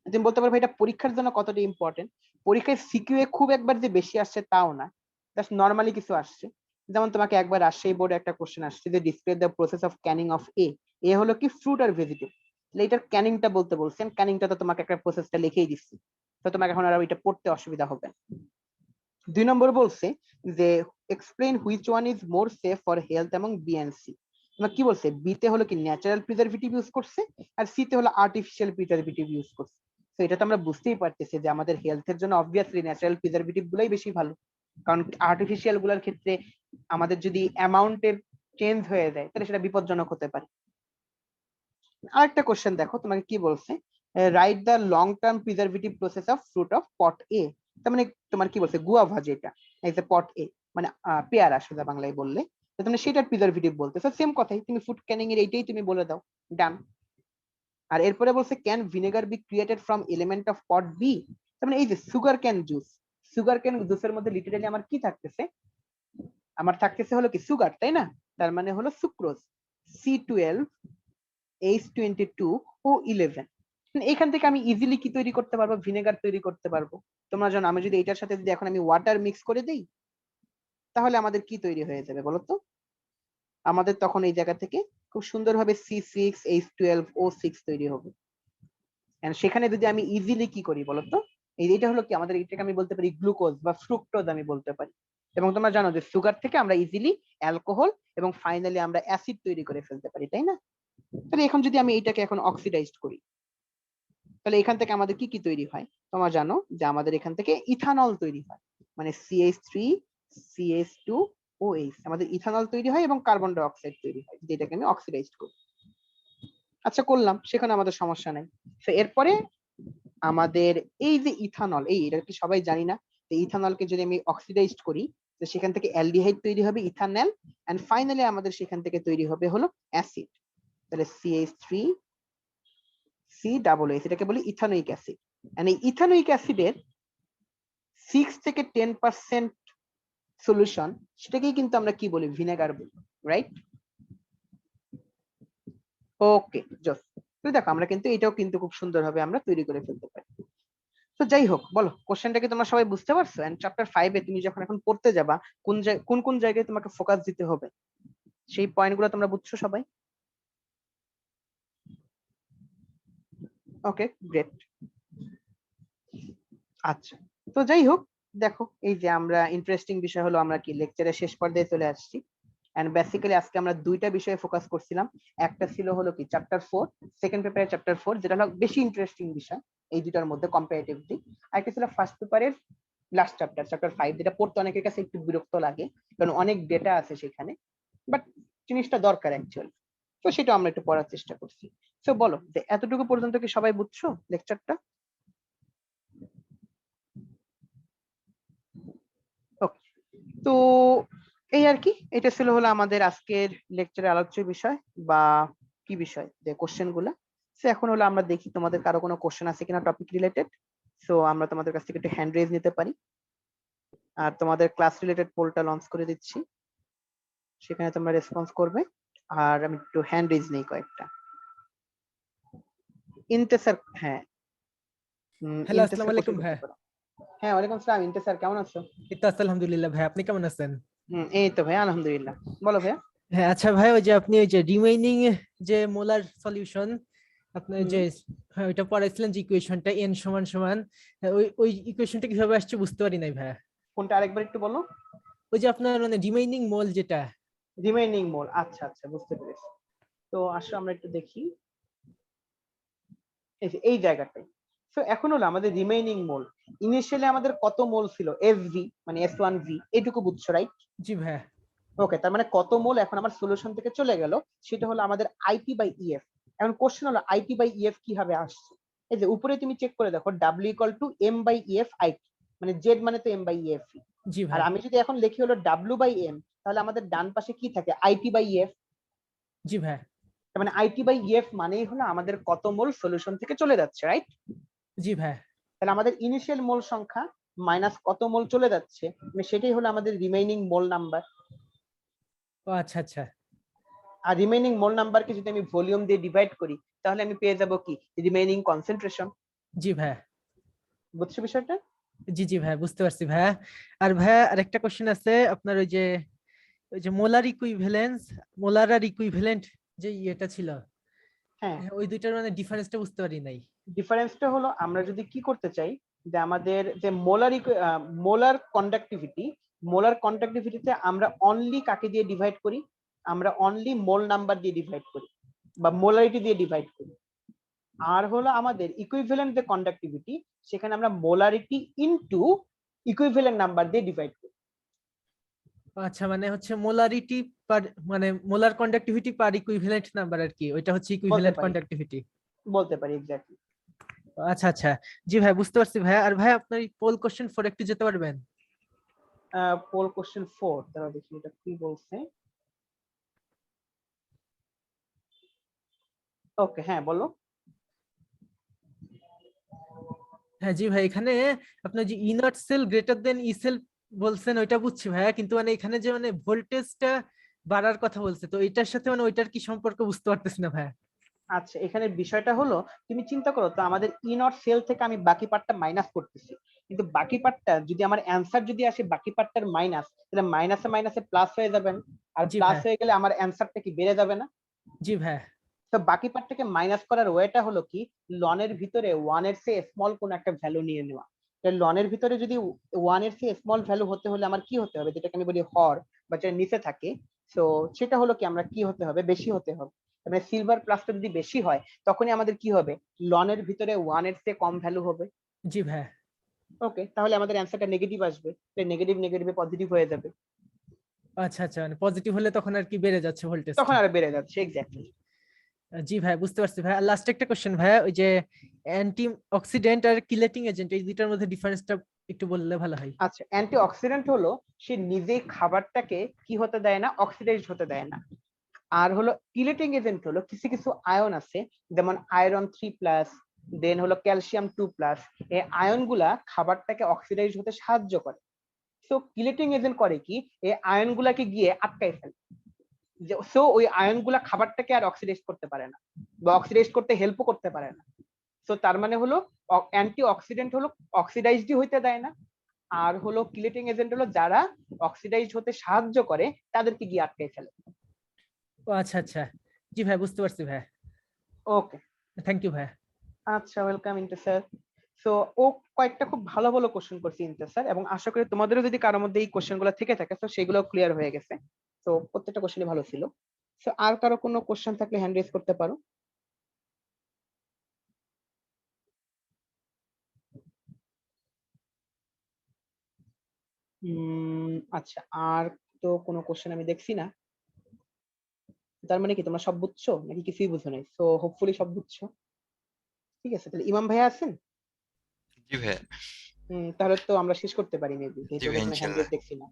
তুমি বলতে পারবে এটা পরীক্ষার জন্য কতটা ইম্পর্টেন্ট। পরীক্ষায় সিকিউএ খুব একবার যে বেশি আসছে তাও না, জাস্ট নর্মালি কিছু আসছে। যেমন তোমাকে একবার রাজশাহী বোর্ডে একটা কোশ্চেন আসছে যে describe the process of canning of a হলো কি ফ্রুট আর ভেজিটেবল, এটার ক্যানিংটা বলতে বলছেন, ক্যানিংটা তো তোমাকে একটা প্রসেসটা লিখেই দিচ্ছি, তো তোমাকে এখন আর ওইটা পড়তে অসুবিধা হবে না। 2 নম্বর বলছে যে explain which one is more safe for health এবং বিএনসি। তোমার কি বলছে, বি তে হলো কি ন্যাচারাল প্রিজারভেটিভ ইউজ করছে, আর সি তে হলো আর্টিফিশিয়াল প্রিজারভেটিভ ইউজ করছে। তো এটা তো আমরা বুঝতেই পারতেছি যে আমাদের হেলথের জন্য অবভিয়াসলি ন্যাচারাল প্রিজারভেটিভ গুলাই বেশি ভালো, কারণ আর্টিফিশিয়াল গুলার ক্ষেত্রে আমাদের যদি অ্যামাউন্টের চেঞ্জ হয়ে যায় তাহলে সেটা বিপজ্জনক হতে পারে। আরেকটা কোশ্চেন দেখো, তোমাকে কি বলছে, write the long term preservative process of fruit of pot a. তার মানে তোমার কি বলছে, গুয়াভা যেটা এই যে পট এ, মানে পেয়ারা সোজা বাংলায় বললে, তো তুমি সেটার প্রিজারভেটিভ বলতে, সেম কথাই, তুমি ফুড ক্যানিং এর এইটাই তুমি বলে দাও, ডান। আর এরপরে বলছে can vinegar be created from element of pot B. তার মানে এই যে sugar cane juice, sugar cane জুসের মধ্যে লিটারালি আমার কি থাকতেছে, আমার থাকতেছে হলো কি সুগার, তাই না? তার মানে হলো সুক্রোজ, C12 H22 ও 11। এখান থেকে আমি ইজিলি কি তৈরি করতে পারবো, ভিনেগার তৈরি করতে পারবো। তোমরা জানো আমি যদি এটার সাথে যদি এখন আমি ওয়াটার মিক্স করে দিই তাহলে আমাদের কি তৈরি হয়ে যাবে বলো তো? আমাদের তখন এই জায়গা থেকে খুব সুন্দরভাবে C6H12O6 তৈরি হবে। এন্ড সেখানে যদি আমি ইজিলি কি করি বলতো, এইটা হলো কি আমাদের, এটাকে আমি বলতে পারি গ্লুকোজ বা ফ্রুক্টোজ আমি বলতে পারি। এবং তোমরা জানো যে সুগার থেকে আমরা ইজিলি অ্যালকোহল এবং ফাইনালি আমরা অ্যাসিড তৈরি করে ফেলতে পারি, তাই না? তাহলে এখন যদি আমি এইটাকে এখন অক্সিডাইজড করি তাহলে এখান থেকে আমাদের কি কি তৈরি হয়? তোমরা জানো যে আমাদের এখান থেকে ইথানল তৈরি হয়, মানে CH3CH2OH আমাদের ইথানল তৈরি হয় এবং কার্বন ডাই অক্সাইড তৈরি হয়, যেটাকে আমি অক্সিডাইজড করি। আচ্ছা করলাম, সেখানে আমাদের সমস্যা নাই। তো এরপরে আমাদের এই যে ইথানল, এটা কি সবাই জানি না, তো ইথানলকে যদি আমি অক্সিডাইজড করি তো সেখান থেকে অ্যালডিহাইড তৈরি হবে ইথানল, এন্ড ফাইনালি আমাদের সেখান থেকে তৈরি হবে হলো অ্যাসিড। তাহলে CH3COOH, এটাকে বলি ইথানোইক অ্যাসিড। এন্ড এই ইথানোইক অ্যাসিডের 6 থেকে 10% সলিউশন, সেটাকেই কিন্তু আমরা কি বলি, ভিনেগার বলি, রাইট? ওকে জস। তো দেখো আমরা কিন্তু এটাও কিন্তু খুব সুন্দরভাবে আমরা তৈরি করে ফেলতে পারি। তো যাই হোক, বলো কোশ্চেনটাকে তোমরা সবাই বুঝতে পারছো? এন্ড চ্যাপ্টার 5 এ তুমি যখন এখন পড়তে যাবা কোন কোন জায়গায় তোমাকে ফোকাস দিতে হবে সেই পয়েন্টগুলো তোমরা বুঝছো সবাই? Okay great. আচ্ছা, তো যাই হোক, দেখো এই যে আমরা ইন্টারেস্টিং বিষয় হলো আমরা কি লেকচারের শেষ পর্যায়ে চলে আসছি। এন্ড বেসিক্যালি আজকে আমরা দুইটা বিষয়ে ফোকাস করছিলাম। একটা ছিল হলো কি চ্যাপ্টার 4, সেকেন্ড পেপারের চ্যাপ্টার 4, যেটা হলো বেশি ইন্টারেস্টিং বিষয় এই দুটার মধ্যে কম্পারেটিভলি। আরেকটা ছিল ফার্স্ট পেপারের লাস্ট চ্যাপ্টার 5, যেটা পড়তে অনেকের কাছে একটু বিরক্ত লাগে কারণ অনেক ডেটা আছে সেখানে, বাট জিনিসটা দরকার অ্যাকচুয়ালি। তো সেটা আমরা একটু পড়ার চেষ্টা করছি। তো বলো যে এতটুকু পর্যন্ত কি সবাই বুঝছো লেকচারটা? ওকে, তো এই আর কি, এটা ছিল হলো আমাদের আজকের লেকচারের আলোচ্য বিষয় বা কি বিষয়, যে কোশ্চেন গুলা। তো এখন হলো আমরা দেখি তোমাদের কারো কোনো কোশ্চেন আছে কিনা টপিক রিলেটেড। সো আমরা তোমাদের কাছ থেকে একটু হ্যান্ড রেজ নিতে পারি। আর তোমাদের ক্লাস রিলেটেড পোলটা লঞ্চ করে দিচ্ছি, সেখানে তোমরা রেসপন্স করবে। আর আমি একটু হ্যান্ড রেজ নেই কয়েকটা। ইন্তেসার, হ্যাঁ হ্যালো, আসসালামু ইন্তেসার আলাইকুম কোশ্চেন করতে ভাই। পারো। হ্যাঁ ওয়ালাইকুম আসসালাম, ইন্তেসার কেমন আছো? এই তো আছি আলহামদুলিল্লাহ ভাই, আপনি কেমন আছেন? এই তো ভাই আলহামদুলিল্লাহ। বলো ভাইয়া। হ্যাঁ আচ্ছা ভাই, ওই যে আপনি ওই যে রিমেইনিং যে মোলার সলিউশন আপনি হুম, যে হ্যাঁ, ওইটা পড়াইছিলেন যে ইকুয়েশনটা n সমান সমান, হ্যাঁ, ওই ওই ইকুয়েশনটা কিভাবে আসছে বুঝতে পারি নাই ভাই। কোনটা আরেকবার একটু বলো। ওই যে আপনার মানে রিমেইনিং মোল যেটা। রিমেইনিং মোল, আচ্ছা আচ্ছা বুঝতে পেরেছি। তো আসো আমরা একটু দেখি এই জায়গাটায়। তো এখন হলো আমাদের রিমেইনিং মোল, ইনিশিয়ালি আমাদের কত মোল ছিল, এসভি মানে S1V, এটুকু বুঝছো রাইট? জি ভাই। ওকে, তার মানে কত মোল এখন আমার সলিউশন থেকে চলে গেল সেটা হলো আমাদের IT/EF। এখন কোশ্চেন হলো IT/EF কিভাবে আসছে। এই যে উপরে তুমি চেক করে দেখো W = M/EF IT, মানে Z মানে তো M/EF। জি আর ভাই। আমি যদি এখন লিখি হলো W/M, তাহলে আমাদের ডান পাশে কি থাকে, IT/EF। জি ভাই। তার মানে IT/EF মানেই হলো আমাদের কত মোল সলিউশন থেকে চলে যাচ্ছে, রাইট? জি ভাই। তাহলে আমাদের ইনিশিয়াল মোল সংখ্যা মাইনাস কত মোল চলে যাচ্ছে, মানে সেটাই হলো আমাদের রিমেইনিং মোল নাম্বার। ও আচ্ছা আচ্ছা। আর রিমেইনিং মোল নাম্বারকে যদি আমি ভলিউম দিয়ে ডিভাইড করি তাহলে আমি পেয়ে যাব কি, রিমেইনিং কনসেন্ট্রেশন। জি ভাই। বুঝছো বিষয়টা? জি জি ভাই, বুঝতে পারছি ভাই। আর ভাই আরেকটা কোশ্চেন আছে আপনার, ওই যে মোলার ইকুইভ্যালেন্স, মোলার আর ইকুইভ্যালেন্ট যে ইয়েটা ছিল, হ্যাঁ, হ্যাঁ, ওই দুইটার মানে ডিফারেন্সটা বুঝতে পারি নাই। ডিফারেন্সটা হলো আমরা যদি কি করতে চাই, যে আমাদের যে মোলার কন্ডাক্টিভিটিতে আমরা অনলি কাকে দিয়ে ডিভাইড করি, আমরা অনলি মোল নাম্বার দিয়ে ডিভাইড করি বা মোলারিটি দিয়ে ডিভাইড করি। আর হলো আমাদের ইকুইভ্যালেন্ট যে কন্ডাক্টিভিটি, সেখানে আমরা মোলারিটি ইনটু ইকুইভ্যালেন্ট নাম্বার দিয়ে ডিভাইড করি। আচ্ছা, মানে হচ্ছে মোলারিটি পার, মানে মোলার কন্ডাক্টিভিটি পার ইকুইভ্যালেন্ট নাম্বার আর কি, ওইটা হচ্ছে বলতে ইকুইভ্যালেন্ট পারি, কন্ডাক্টিভিটি। বলতে পারি এক্স্যাক্টলি। আচ্ছা আচ্ছা, জি ভাই বুঝতে পারছি ভাই। আর ভাই আপনার পোল কোশ্চেন 4 একটু যেতে পারবেন? পোল কোশ্চেন 4, তারা দেখি এটা কি বলছে। ওকে, হ্যাঁ বলো। হ্যাঁ জি ভাই, এখানে আপনার যে E naught cell greater than E cell বলছেন, ওইটা বুঝছি ভাইয়া, কিন্তু মানে এখানে যে মানে ভোল্টেজটা বাড়ার কথা বলছে, তো এটার সাথে মানে ওইটার কি সম্পর্ক বুঝতে পারতেছি না ভাইয়া। আচ্ছা, এখানে বিষয়টা হলো, তুমি চিন্তা করো তো, আমাদের ই নট সেল থেকে আমি বাকি পার্টটা মাইনাস করতেছি, কিন্তু বাকি পার্টটা যদি আমার অ্যান্সার যদি আসে বাকি পার্টটার মাইনাস, তাহলে মাইনাসে মাইনাসে প্লাস হয়ে যাবেন, আর জি প্লাস ভাই। হয়ে গেলে আমার অ্যান্সারটা কি বেড়ে যাবে না? জি ভাই। তো বাকি পার্টটাকে মাইনাস করার ওয়েটা হলো কি, লনের ভিতরে ওয়ান এর চেয়ে স্মল কোন একটা ভ্যালু নিয়ে নেওয়া। লনের ভিতরে যদি ওয়ান এর চেয়ে স্মল ভ্যালু হতে হলে আমার কি হতে হবে, যেটাকে আমি বলি হর, বা যেটা নিচে থাকে, তো সেটা হলো কি, আমরা কি হতে হবে, বেশি হতে হবে। মানে সিলভার প্লাসটা যদি বেশি হয়, তখনই আমাদের কি হবে, লনের ভিতরে ওয়ান এর চেয়ে কম ভ্যালু হবে। জি ভাই। ওকে, তাহলে আমাদের অ্যান্সারটা নেগেটিভ আসবে, নেগেটিভ নেগেটিভে পজিটিভ হয়ে যাবে, আচ্ছা আচ্ছা, মানে পজিটিভ হলে তখন আর কি বেড়ে যাচ্ছে তখন ভোল্টেজটা। আর বেড়ে যাচ্ছে, এক্স্যাক্টলি। জি ভাই বুঝতে পারছি ভাই। আর লাস্ট একটা কোশ্চেন ভাইয়া, ওই যে অ্যান্টি অক্সিডেন্ট আর কিলেটিং এজেন্ট, এই দুইটার মধ্যে ডিফারেন্সটা একটু বললে ভালো হয়। আচ্ছা, অ্যান্টি অক্সিডেন্ট হলো সে নিজেই খাবারটাকে কি হতে দেয় না, অক্সিডাইজ হতে দেয় না। আর হলো কিলেটিং এজেন্ট হলো কিছু কিছু আয়ন আছে, যেমন আয়রন 3+, দেন হলো ক্যালসিয়াম 2+, এই আয়ন গুলা খাবারটাকে অক্সিডাইজ হতে সাহায্য করে। সো কিলেটিং এজেন্ট করে কি, এই আয়ন গুলাকে গিয়ে আটকাই ফেলে, সো ওই আয়ন গুলা খাবারটাকে আর অক্সিডাইজ করতে পারে না, বা অক্সিডাইজ করতে হেল্পও করতে পারে না। সো তার মানে হলো অ্যান্টি অক্সিডেন্ট হলো অক্সিডাইজড হইতে দেয় না, আর হলো কিলেটিং এজেন্ট হলো যারা অক্সিডাইজ হতে সাহায্য করে তাদেরকে গিয়ে আটকাই ফেলে। ও আচ্ছা আচ্ছা, জি ভাই বুঝতে পারছি ভাই। ওকে, থ্যাংক ইউ ভাই। আচ্ছা, ওয়েলকাম ইন্টেসার। সো ও কয়েকটা খুব ভালো ভালো কোশ্চেন করছে ইন্টেসার, এবং আশা করি তোমাদেরও যদি কারোর মধ্যে এই কোশ্চেন গুলো থেকে থাকে, তো সেগুলো ক্লিয়ার হয়ে গেছে। তো প্রত্যেকটা কোশ্চেনই ভালো ছিল। সো আর কারো কোনো কোশ্চেন থাকলে হ্যান্ড রেজ করতে পারো। আচ্ছা, আর তো কোনো কোশ্চেন আমি দেখছি না। তার মানে কি তোমরা সব বুঝছো নাকি কিছুই বুঝো নাই? সো হোপফুলি সব বুঝছো। ঠিক আছে, তাহলে ইমাম ভাইয়া আছেন? জি ভাইয়া। তাহলে তো আমরা শেষ করতে পারি মেবি, জি যেহেতু ভাই, এখানে হ্যান্ড ইনশাল্লাহ। রেজ দেখছি না।